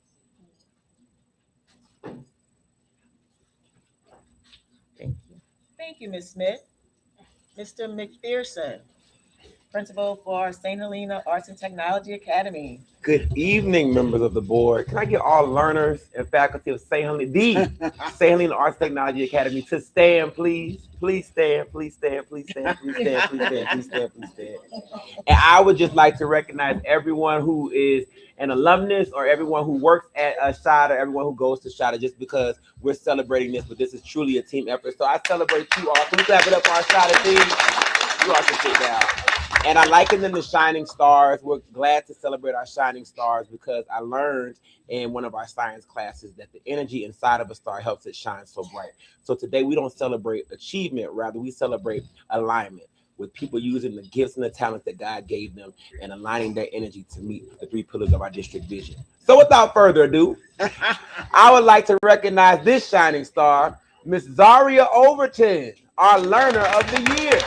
Speaker 4: Thank you, Ms. Smith. Mr. McPherson, Principal for St. Helena Arts and Technology Academy.
Speaker 16: Good evening, members of the board. Can I get all learners and faculty of St. Helena Arts Technology Academy to stand, please? Please stand, please stand, please stand, please stand, please stand, please stand, please stand. And I would just like to recognize everyone who is an alumnus or everyone who works at SHPSD, everyone who goes to SHPSD, just because we're celebrating this, but this is truly a team effort. So I celebrate you all. Can we clap it up for our SHPSD team? You all can sit down. And I liken them to shining stars. We're glad to celebrate our shining stars because I learned in one of our science classes that the energy inside of a star helps it shine so bright. So today we don't celebrate achievement, rather we celebrate alignment with people using the gifts and the talents that God gave them and aligning their energy to meet the 3 pillars of our district vision. So without further ado, I would like to recognize this shining star, Miss Zaria Overton, our learner of the year.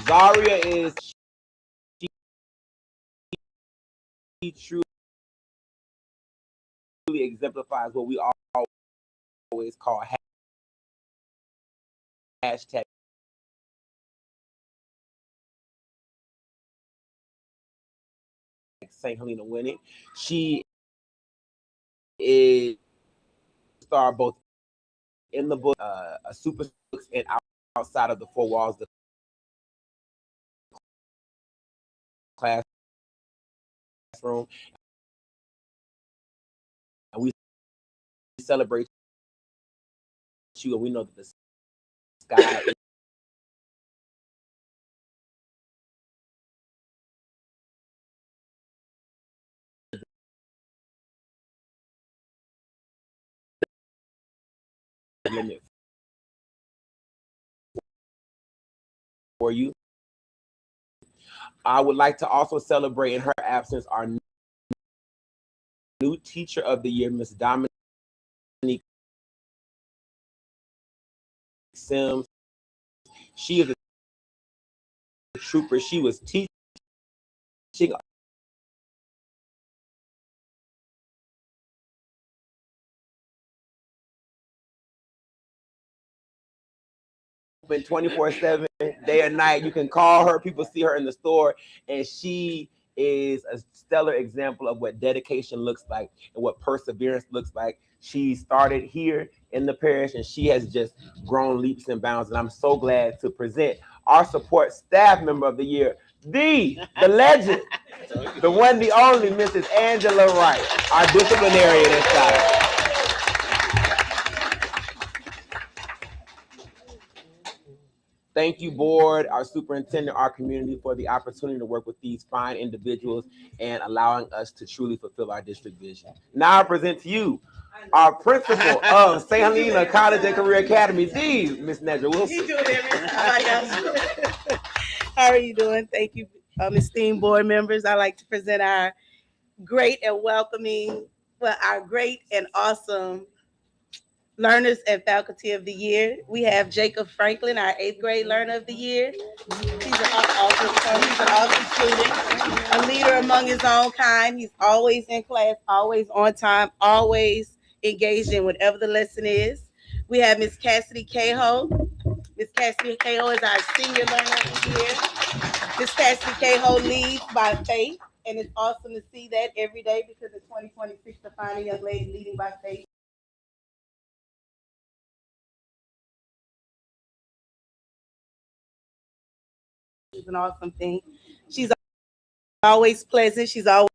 Speaker 16: Zaria is she truly exemplifies what we always call hashtag St. Helena winning. She is a star both in the book, a super and outside of the 4 walls of the classroom. And we celebrate you, and we know that the sky is the limit for you. I would like to also celebrate in her absence our new teacher of the year, Miss Dominique Sims. She is a trooper. She was teaching open 24/7, day and night. You can call her. People see her in the store, and she is a stellar example of what dedication looks like and what perseverance looks like. She started here in the parish, and she has just grown leaps and bounds. And I'm so glad to present our support staff member of the year, the legend, the one, the only, Mrs. Angela Wright, our disciplinarian inside. Thank you, board, our superintendent, our community for the opportunity to work with these fine individuals and allowing us to truly fulfill our district vision. Now I present to you our principal of St. Helena College and Career Academy, the Miss Nedra Wilson.
Speaker 17: How are you doing? Thank you, esteemed board members. I'd like to present our great and welcoming, our great and awesome learners and faculty of the year. We have Jacob Franklin, our 8th grade learner of the year. He's an awesome student, a leader among his own kind. He's always in class, always on time, always engaged in whatever the lesson is. We have Miss Cassidy Cahoe. Miss Cassidy Cahoe is our senior learner of the year. Miss Cassidy Cahoe leads by faith, and it's awesome to see that every day because in 2026, to find a young lady leading by faith is an awesome thing. She's always pleasant. She's always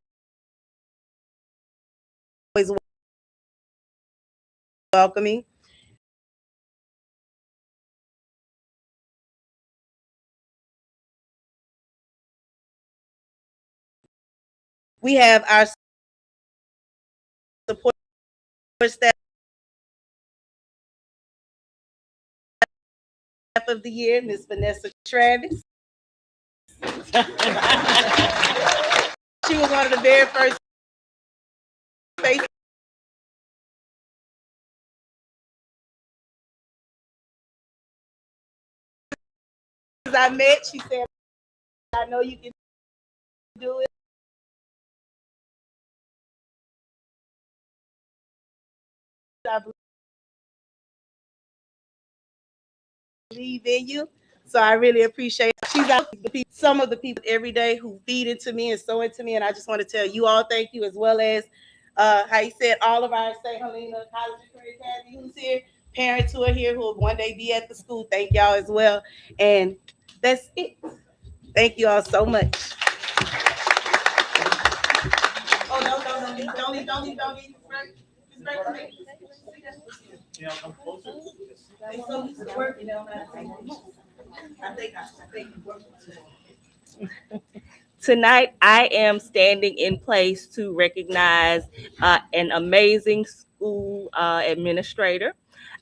Speaker 17: welcoming. We have our support staff of the year, Miss Vanessa Travis. She was one of the very first faces I met. She said, I know you can do it. I believe in you. So I really appreciate it. She's out some of the people every day who feed into me and sow into me. And I just want to tell you all thank you, as well as how you said all of our St. Helena College and Career Academy who's here, parents who are here who will one day be at the school. Thank y'all as well. And that's it. Thank you all so much. Oh, don't leave. They so used to working on that. I think you working too. Tonight, I am standing in place to recognize an amazing school administrator,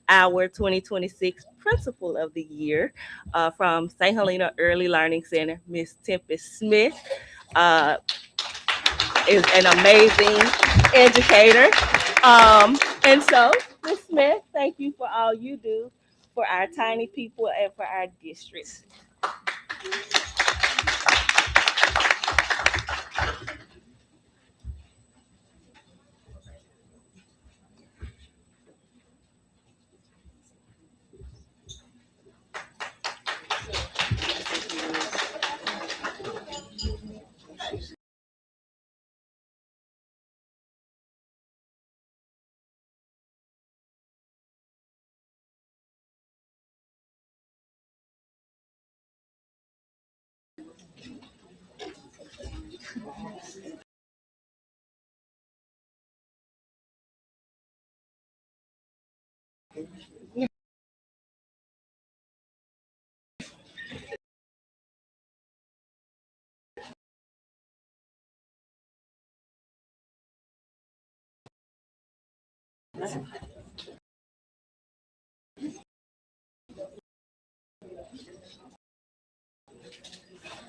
Speaker 17: our 2026 Principal of the Year from St. Helena Early Learning Center, Miss Tempest Smith. Is an amazing educator. And so, Ms. Smith, thank you for all you do for our tiny people and for our district.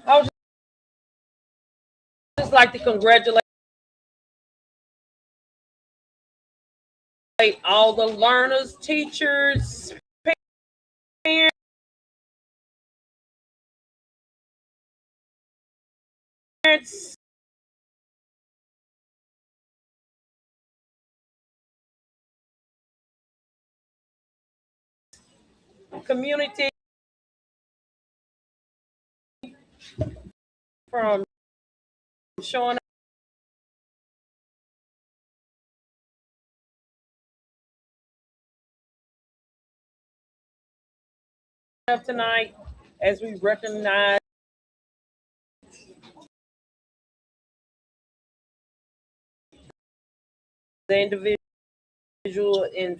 Speaker 8: I would just like to congratulate all the learners, teachers, parents, community from showing up tonight as we recognize the individual in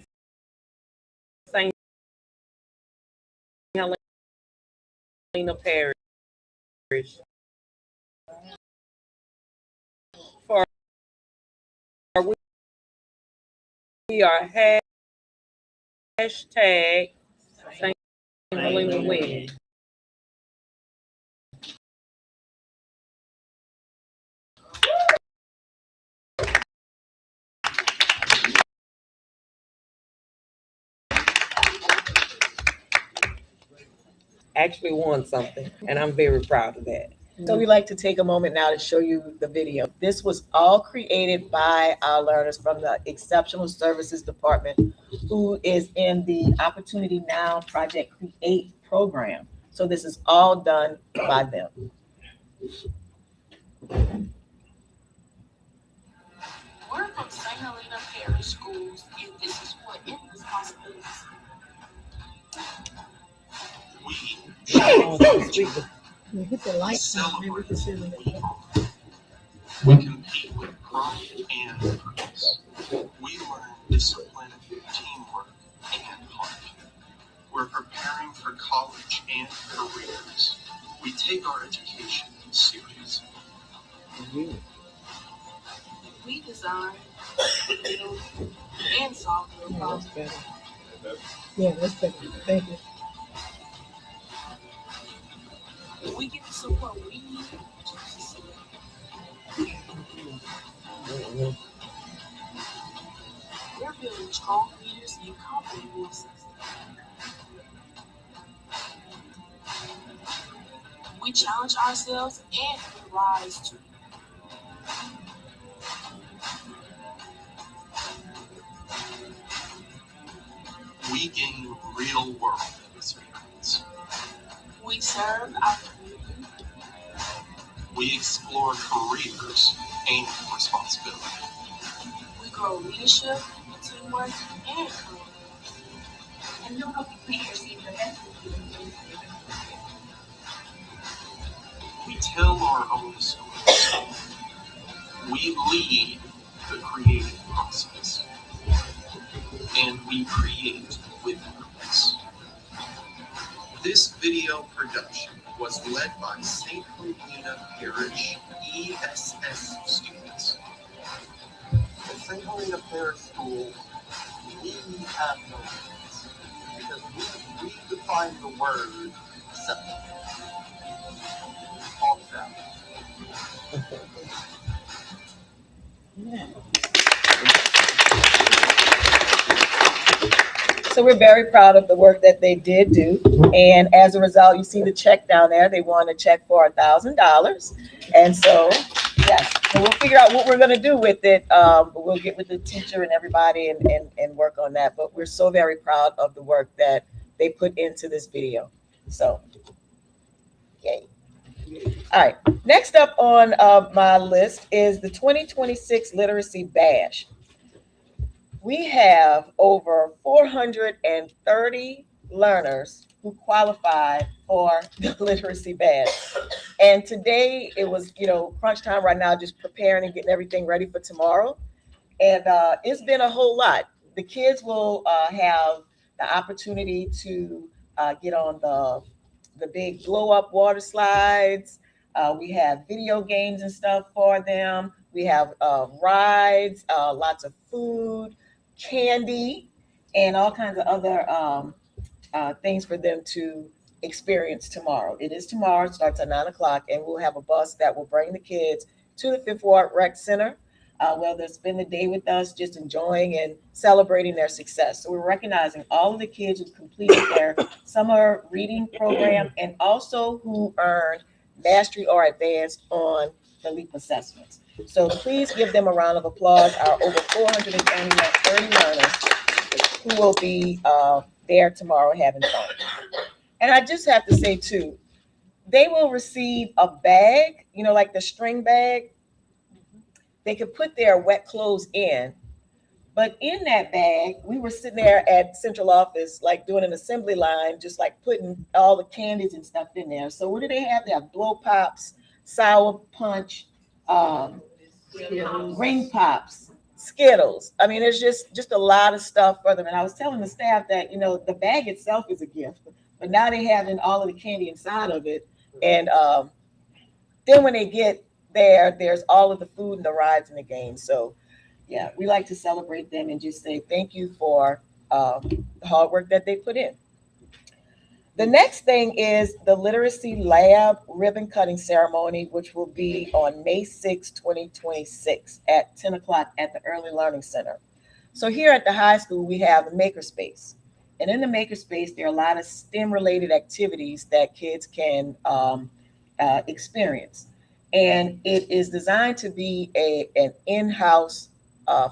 Speaker 8: St. Helena Parish. For we are hashtag St. Helena Win. Actually won something, and I'm very proud of that.
Speaker 4: So we'd like to take a moment now to show you the video. This was all created by our learners from the Exceptional Services Department, who is in the Opportunity Now Project Create program. So this is all done by them.
Speaker 18: We're from St. Helena Parish Schools, and this is what endless possibilities.
Speaker 2: Hit the light sign, maybe we can see the
Speaker 18: We compete with pride and purpose. We learn discipline, teamwork, and heart. We're preparing for college and careers. We take our education seriously. We design, build, and solve real problems.
Speaker 2: Yeah, that's better. Thank you.
Speaker 18: We give the support we need to succeed. We're building strong leaders and confident voices. We challenge ourselves and we rise to. We gain real world experience. We serve our community. We explore careers and responsibility. We grow leadership, teamwork, and community. And you'll help you create your senior event. We tell our own stories. We lead the creative process. And we create with purpose. This video production was led by St. Helena Parish ESS students. At St. Helena Parish School, we have no limits because we redefine the word acceptable. All that.
Speaker 4: So we're very proud of the work that they did do. And as a result, you see the check down there. They won a check for $1,000. And so, yes, so we'll figure out what we're going to do with it. But we'll get with the teacher and everybody and work on that. But we're so very proud of the work that they put into this video. So, yay. All right. Next up on my list is the 2026 Literacy Bash. We have over 430 learners who qualified for the Literacy Badge. And today it was, crunch time right now, just preparing and getting everything ready for tomorrow. And it's been a whole lot. The kids will have the opportunity to get on the big blow up water slides. We have video games and stuff for them. We have rides, lots of food, candy, and all kinds of other things for them to experience tomorrow. It is tomorrow, it starts at 9:00, and we'll have a bus that will bring the kids to the Fifth Ward Rec Center, where they'll spend the day with us, just enjoying and celebrating their success. So we're recognizing all of the kids who completed their summer reading program and also who earned mastery or advanced on the LEAP assessments. So please give them a round of applause, our over 430 learners who will be there tomorrow having fun. And I just have to say too, they will receive a bag, like the string bag. They could put their wet clothes in, but in that bag, we were sitting there at central office, like doing an assembly line, just like putting all the candies and stuff in there. So what do they have? They have blow pops, sour punch, ring pops, Skittles. I mean, there's just a lot of stuff for them. And I was telling the staff that, the bag itself is a gift, but now they having all of the candy inside of it. And then when they get there, there's all of the food and the rides and the games. So yeah, we like to celebrate them and just say thank you for the hard work that they put in. The next thing is the Literacy Lab ribbon cutting ceremony, which will be on May 6, 2026 at 10:00 at the Early Learning Center. So here at the high school, we have a makerspace. And in the makerspace, there are a lot of STEM-related activities that kids can experience. And it is designed to be an in-house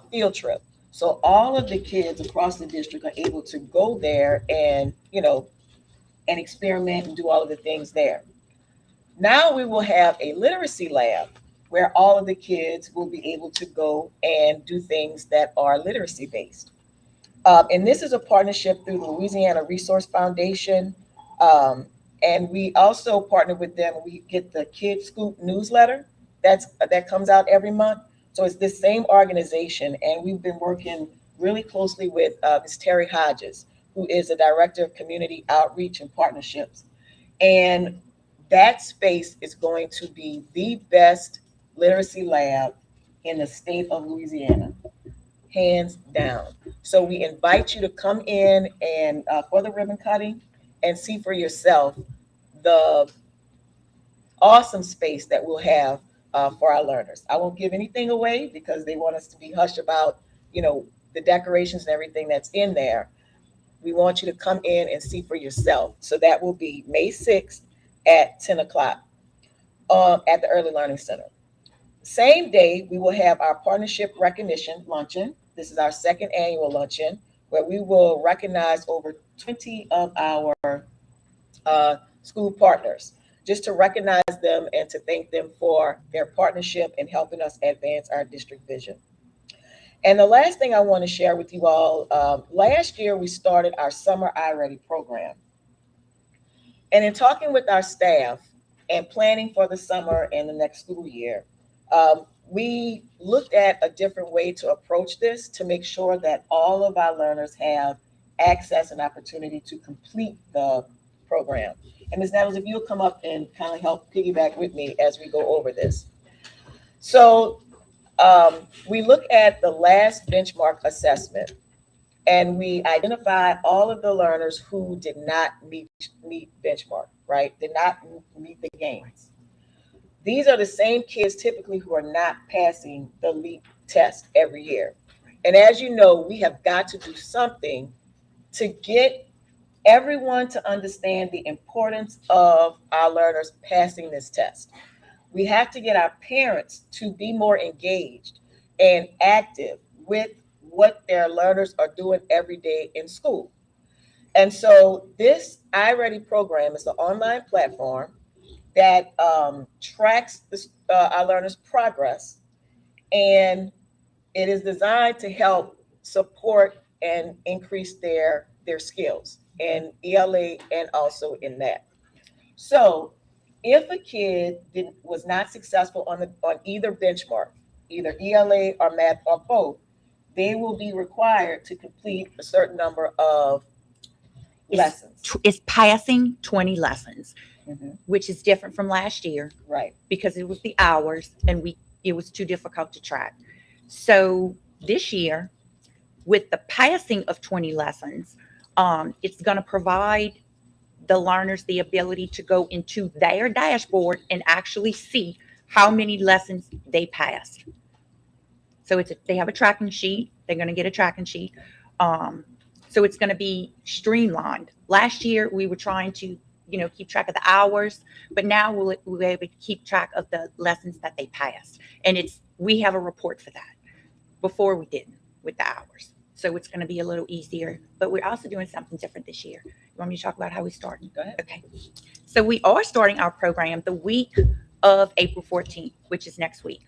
Speaker 4: field trip. So all of the kids across the district are able to go there and, and experiment and do all of the things there. Now we will have a literacy lab where all of the kids will be able to go and do things that are literacy based. And this is a partnership through the Louisiana Resource Foundation. And we also partner with them. We get the Kid Scoop newsletter that comes out every month. So it's this same organization. And we've been working really closely with Ms. Terry Hodges, who is the Director of Community Outreach and Partnerships. And that space is going to be the best literacy lab in the state of Louisiana, hands down. So we invite you to come in and for the ribbon cutting and see for yourself the awesome space that we'll have for our learners. I won't give anything away because they want us to be hush about, the decorations and everything that's in there. We want you to come in and see for yourself. So that will be May 6th at 10 o'clock at the Early Learning Center. Same day, we will have our partnership recognition luncheon. This is our second annual luncheon where we will recognize over 20 of our school partners, just to recognize them and to thank them for their partnership in helping us advance our district vision. And the last thing I want to share with you all, last year we started our Summer iReady program. And in talking with our staff and planning for the summer and the next school year, we looked at a different way to approach this to make sure that all of our learners have access and opportunity to complete the program. And Ms. Nettles, if you'll come up and kind of help piggyback with me as we go over this. So we look at the last benchmark assessment and we identify all of the learners who did not meet benchmark, right? Did not meet the gains. These are the same kids typically who are not passing the LEAP test every year. And as you know, we have got to do something to get everyone to understand the importance of our learners passing this test. We have to get our parents to be more engaged and active with what their learners are doing every day in school. And so this iReady program is an online platform that tracks our learners' progress, and it is designed to help support and increase their skills in ELA and also in that. So if a kid was not successful on either benchmark, either ELA or math or both, they will be required to complete a certain number of lessons.
Speaker 14: It's passing 20 lessons,
Speaker 4: Mhm.
Speaker 14: which is different from last year,
Speaker 4: Right.
Speaker 14: because it was the hours and it was too difficult to track. So this year, with the passing of 20 lessons, it's going to provide the learners the ability to go into their dashboard and actually see how many lessons they passed. So they have a tracking sheet. They're going to get a tracking sheet. So it's going to be streamlined. Last year, we were trying to, keep track of the hours, but now we'll be able to keep track of the lessons that they passed. And we have a report for that. Before we didn't with the hours. So it's going to be a little easier, but we're also doing something different this year. You want me to talk about how we started?
Speaker 4: Go ahead.
Speaker 14: Okay. So we are starting our program the week of April 14th, which is next week.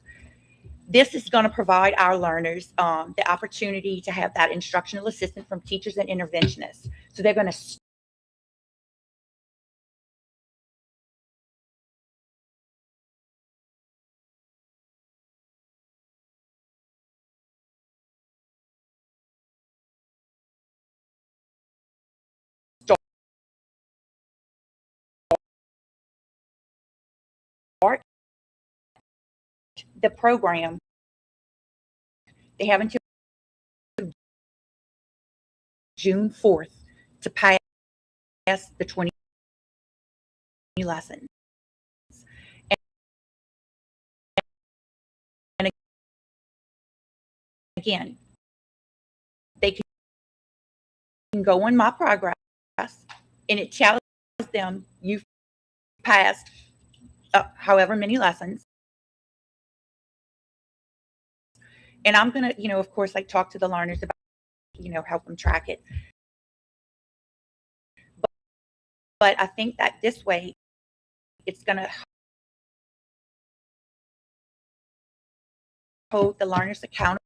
Speaker 14: This is going to provide our learners the opportunity to have that instructional assistant from teachers and interventionists. So they're going to start the program. They have until June 4th to pass the 20 lessons. And again, they can go on My Progress, and it tells them you've passed however many lessons. And I'm going to, of course, talk to the learners about, help them track it. But I think that this way, it's going to hold the learners accountable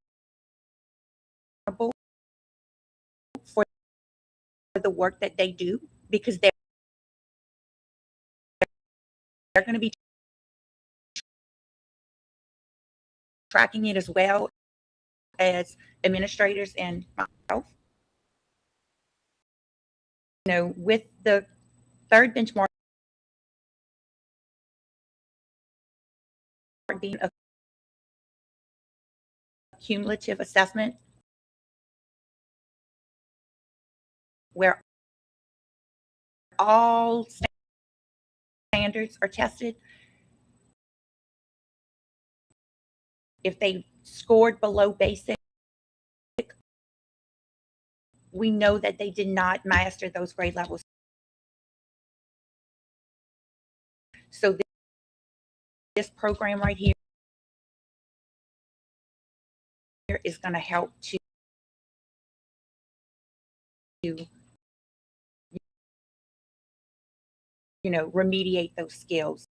Speaker 14: for the work that they do, because they're going to be tracking it as well as administrators and myself. With the third benchmark being a cumulative assessment where all standards are tested. If they scored below basic, we know that they did not master those grade levels. So this program right here is going to help to remediate those skills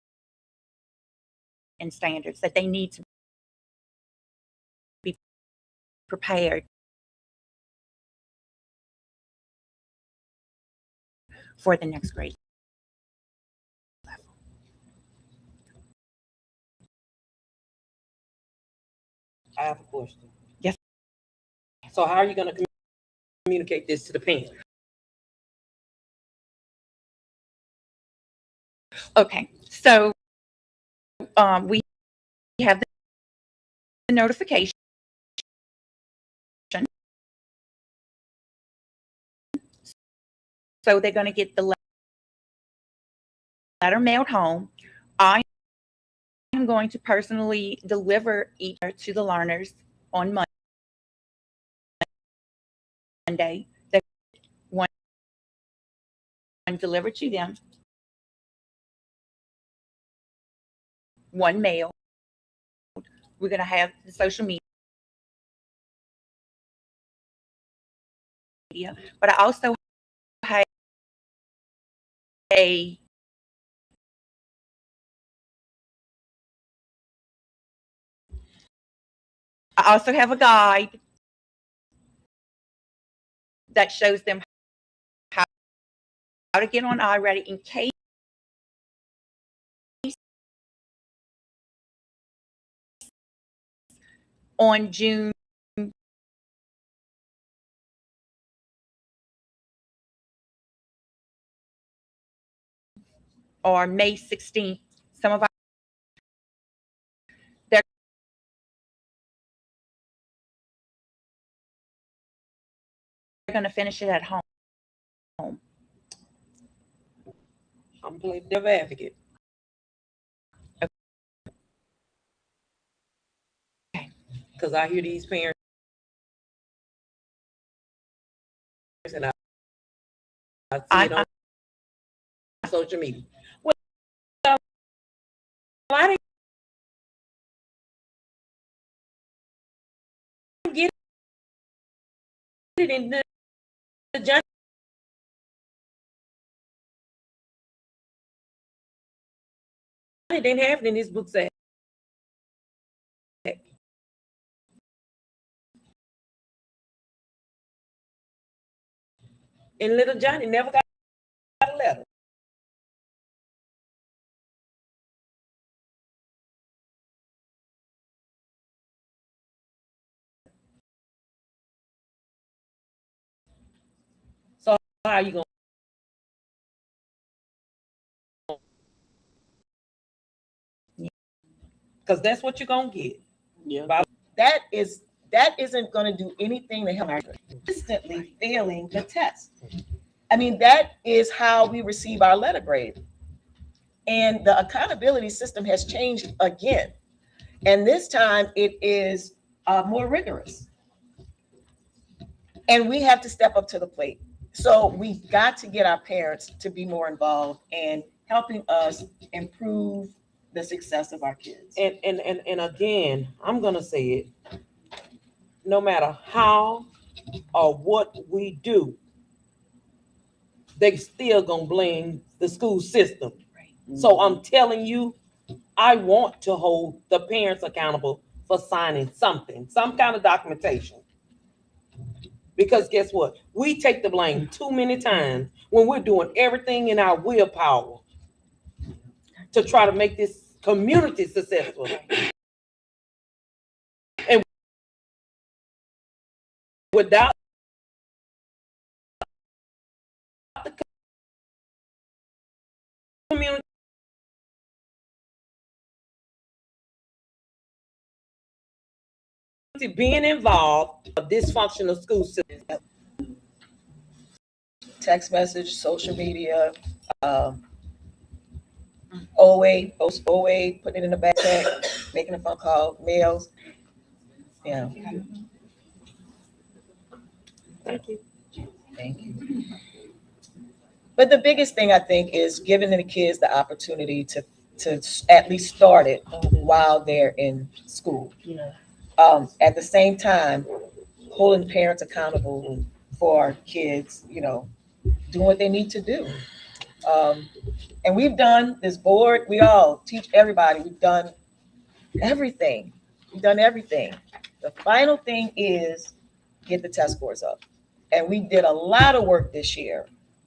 Speaker 14: and standards that they need to be prepared for the next grade level.
Speaker 8: I have a question.
Speaker 14: Yes.
Speaker 8: So how are you going to communicate this to the parents?
Speaker 14: Okay, so we have the notification. So they're going to get the letter mailed home. I am going to personally deliver each to the learners on Monday. The one delivered to them, one mail. We're going to have the social media, but I also have I also have a guide that shows them how to get on iReady in case on June or May 16th, some of our they're going to finish it at home.
Speaker 8: I'm playing devil advocate.
Speaker 14: Okay.
Speaker 8: Because I hear these parents and I see it on social media. Well, I didn't get it in the Johnny. Didn't have it in his book set. And little Johnny never got a letter. So how are you going? Because that's what you're going to get.
Speaker 4: Yeah. That isn't going to do anything to help consistently failing the test. I mean, that is how we receive our letter grade. And the accountability system has changed again. And this time it is more rigorous. And we have to step up to the plate. So we've got to get our parents to be more involved in helping us improve the success of our kids.
Speaker 8: And again, I'm going to say it. No matter how or what we do, they still going to blame the school system. Right. So I'm telling you, I want to hold the parents accountable for signing something, some kind of documentation. Because guess what? We take the blame too many times when we're doing everything in our willpower to try to make this community successful. And without the community being involved, a dysfunctional school system.
Speaker 4: Text message, social media, OA, putting it in the backpack, making a phone call, mails. Yeah.
Speaker 8: Thank you.
Speaker 4: Thank you. But the biggest thing I think is giving the kids the opportunity to to at least start it while they're in school. At the same time, holding parents accountable for kids, doing what they need to do. And we've done this board, we all teach everybody, we've done everything. We've done everything. The final thing is get the test scores up. And we did a lot of work this year,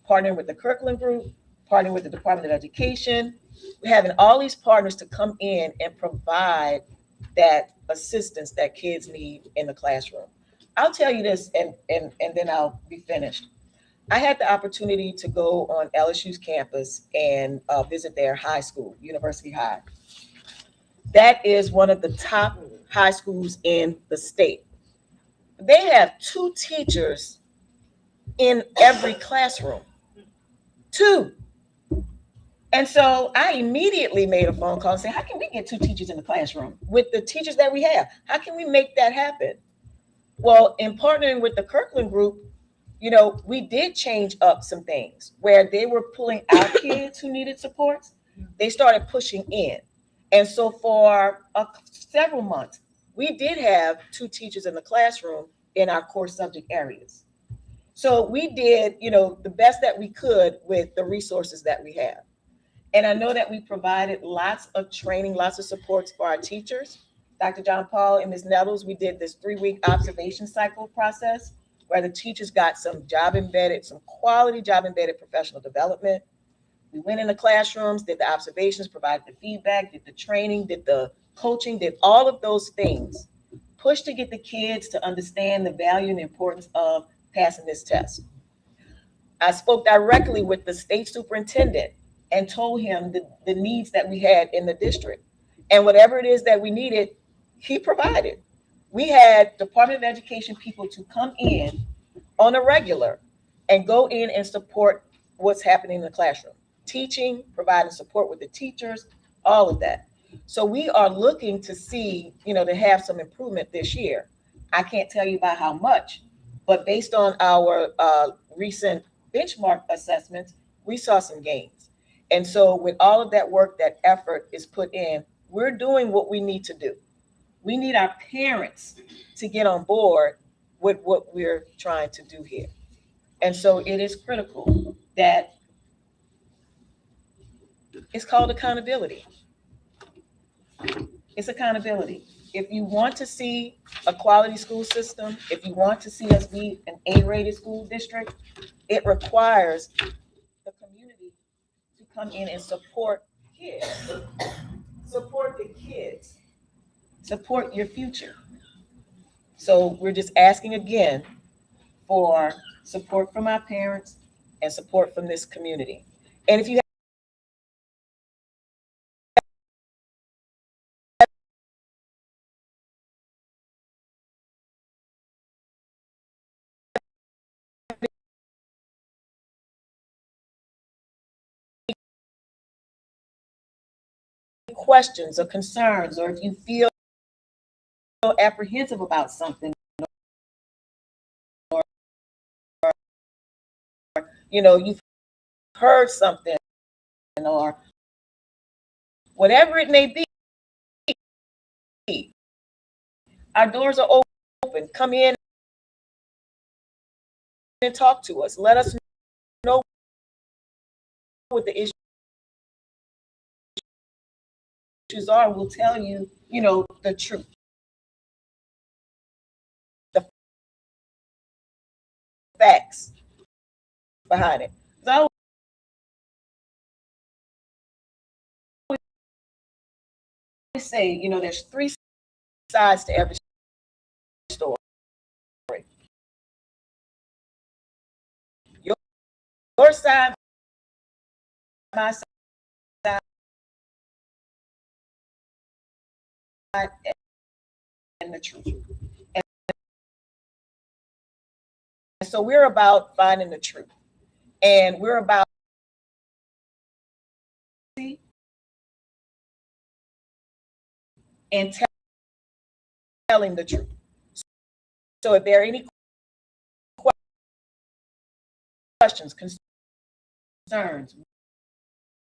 Speaker 4: partnering with the curriculum group, partnering with the Department of Education. We're having all these partners to come in and provide that assistance that kids need in the classroom. I'll tell you this, and then I'll be finished. I had the opportunity to go on LSU's campus and visit their high school, University High. That is one of the top high schools in the state. They have 2 teachers in every classroom. 2. And so I immediately made a phone call and said, how can we get 2 teachers in the classroom with the teachers that we have? How can we make that happen? Well, in partnering with the curriculum group, we did change up some things where they were pulling out kids who needed supports. They started pushing in. And so for several months, we did have 2 teachers in the classroom in our core subject areas. So we did, the best that we could with the resources that we have. And I know that we provided lots of training, lots of supports for our teachers. Dr. John Paul and Ms. Nettles, we did this 3-week observation cycle process where the teachers got some quality job embedded professional development. We went in the classrooms, did the observations, provided the feedback, did the training, did the coaching, did all of those things, pushed to get the kids to understand the value and importance of passing this test. I spoke directly with the state superintendent and told him the needs that we had in the district. And whatever it is that we needed, he provided. We had Department of Education people to come in on a regular and go in and support what's happening in the classroom. Teaching, providing support with the teachers, all of that. So we are looking to see, to have some improvement this year. I can't tell you by how much, but based on our recent benchmark assessments, we saw some gains. And so with all of that work, that effort is put in, we're doing what we need to do. We need our parents to get on board with what we're trying to do here. And so it is critical that it's called accountability. It's accountability. If you want to see a quality school system, if you want to see us be an A-rated school district, it requires the community to come in and support kids. Support the kids. Support your future. So we're just asking again for support from our parents and support from this community. And if you have questions or concerns, or if you feel apprehensive about something, or you've heard something, or whatever it may be, our doors are open. Come in and talk to us. Let us know what the issues are. We'll tell you, the truth, the facts behind it. So I always say, there's 3 sides to every story. Your side, my side, and the truth. And so we're about finding the truth. And we're about and telling the truth. So if there are any questions, concerns,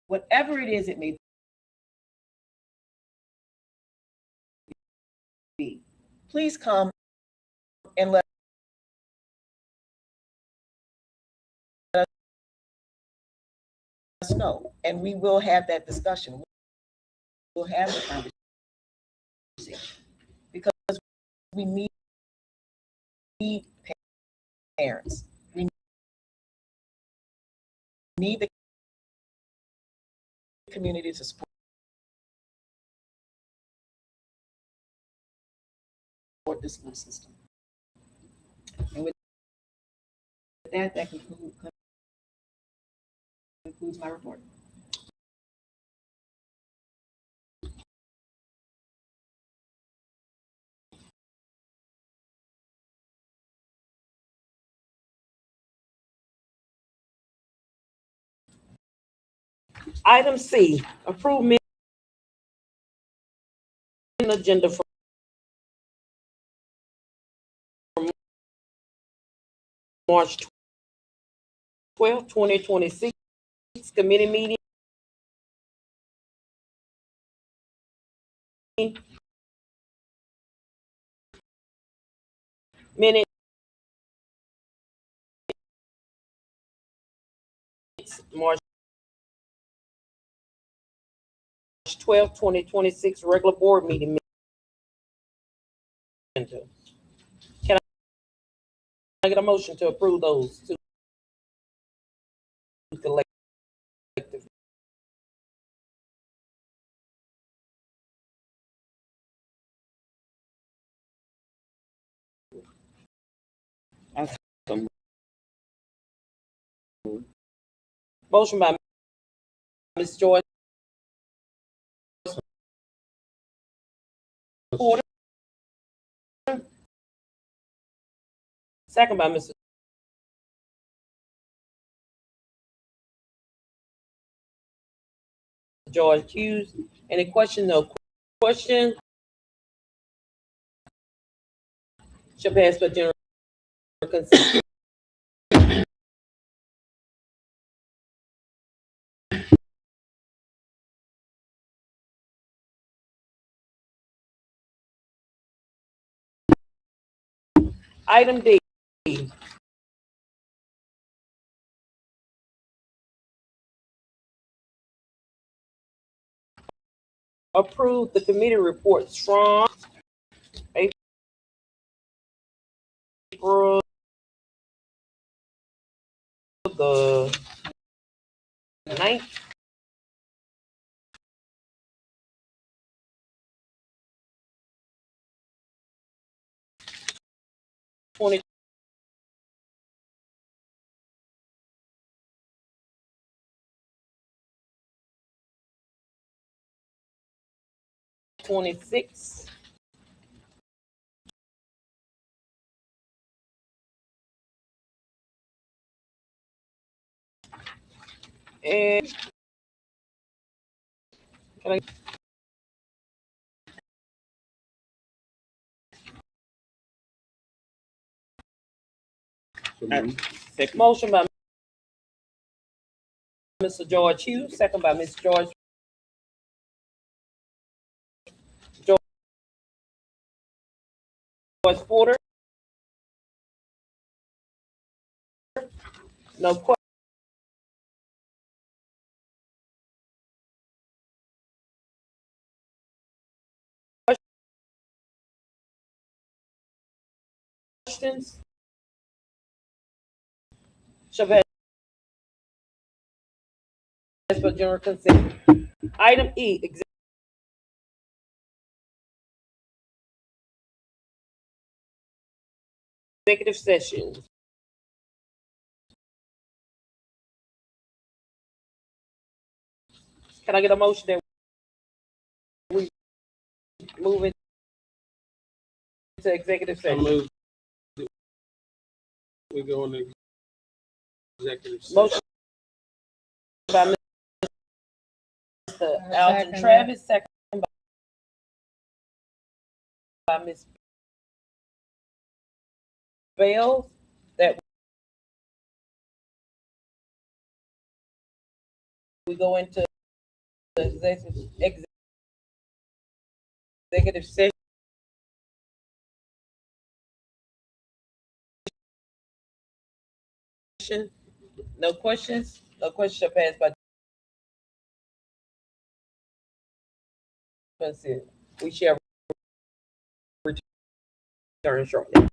Speaker 4: whatever it is it may please come and let us know, and we will have that discussion. We'll have the conversation because we need parents. We need the community to support the school system. And with that concludes my report.
Speaker 8: Item C, approve meeting agenda for March 12th, 2026, committee meeting. Minutes, March 12th, 2026, regular board meeting. Can I get a motion to approve those two collectively? Motion by Ms. Joyce Porter, second by Mr. George Hughes. Any question? No question. Shall pass by general consent. Item D. Approve the committee reports from April the 9th. Twenty 26. And can I motion by Mr. George Hughes, second by Ms. George Porter. No questions? Shall pass for general consent. Item E, executive session. Can I get a motion that we move into executive session?
Speaker 7: We go into executive session.
Speaker 8: Motion by Mr. Alton Travis, second by Ms. Bales, that we go into executive session No questions? No questions shall pass by consent. We shall return shortly.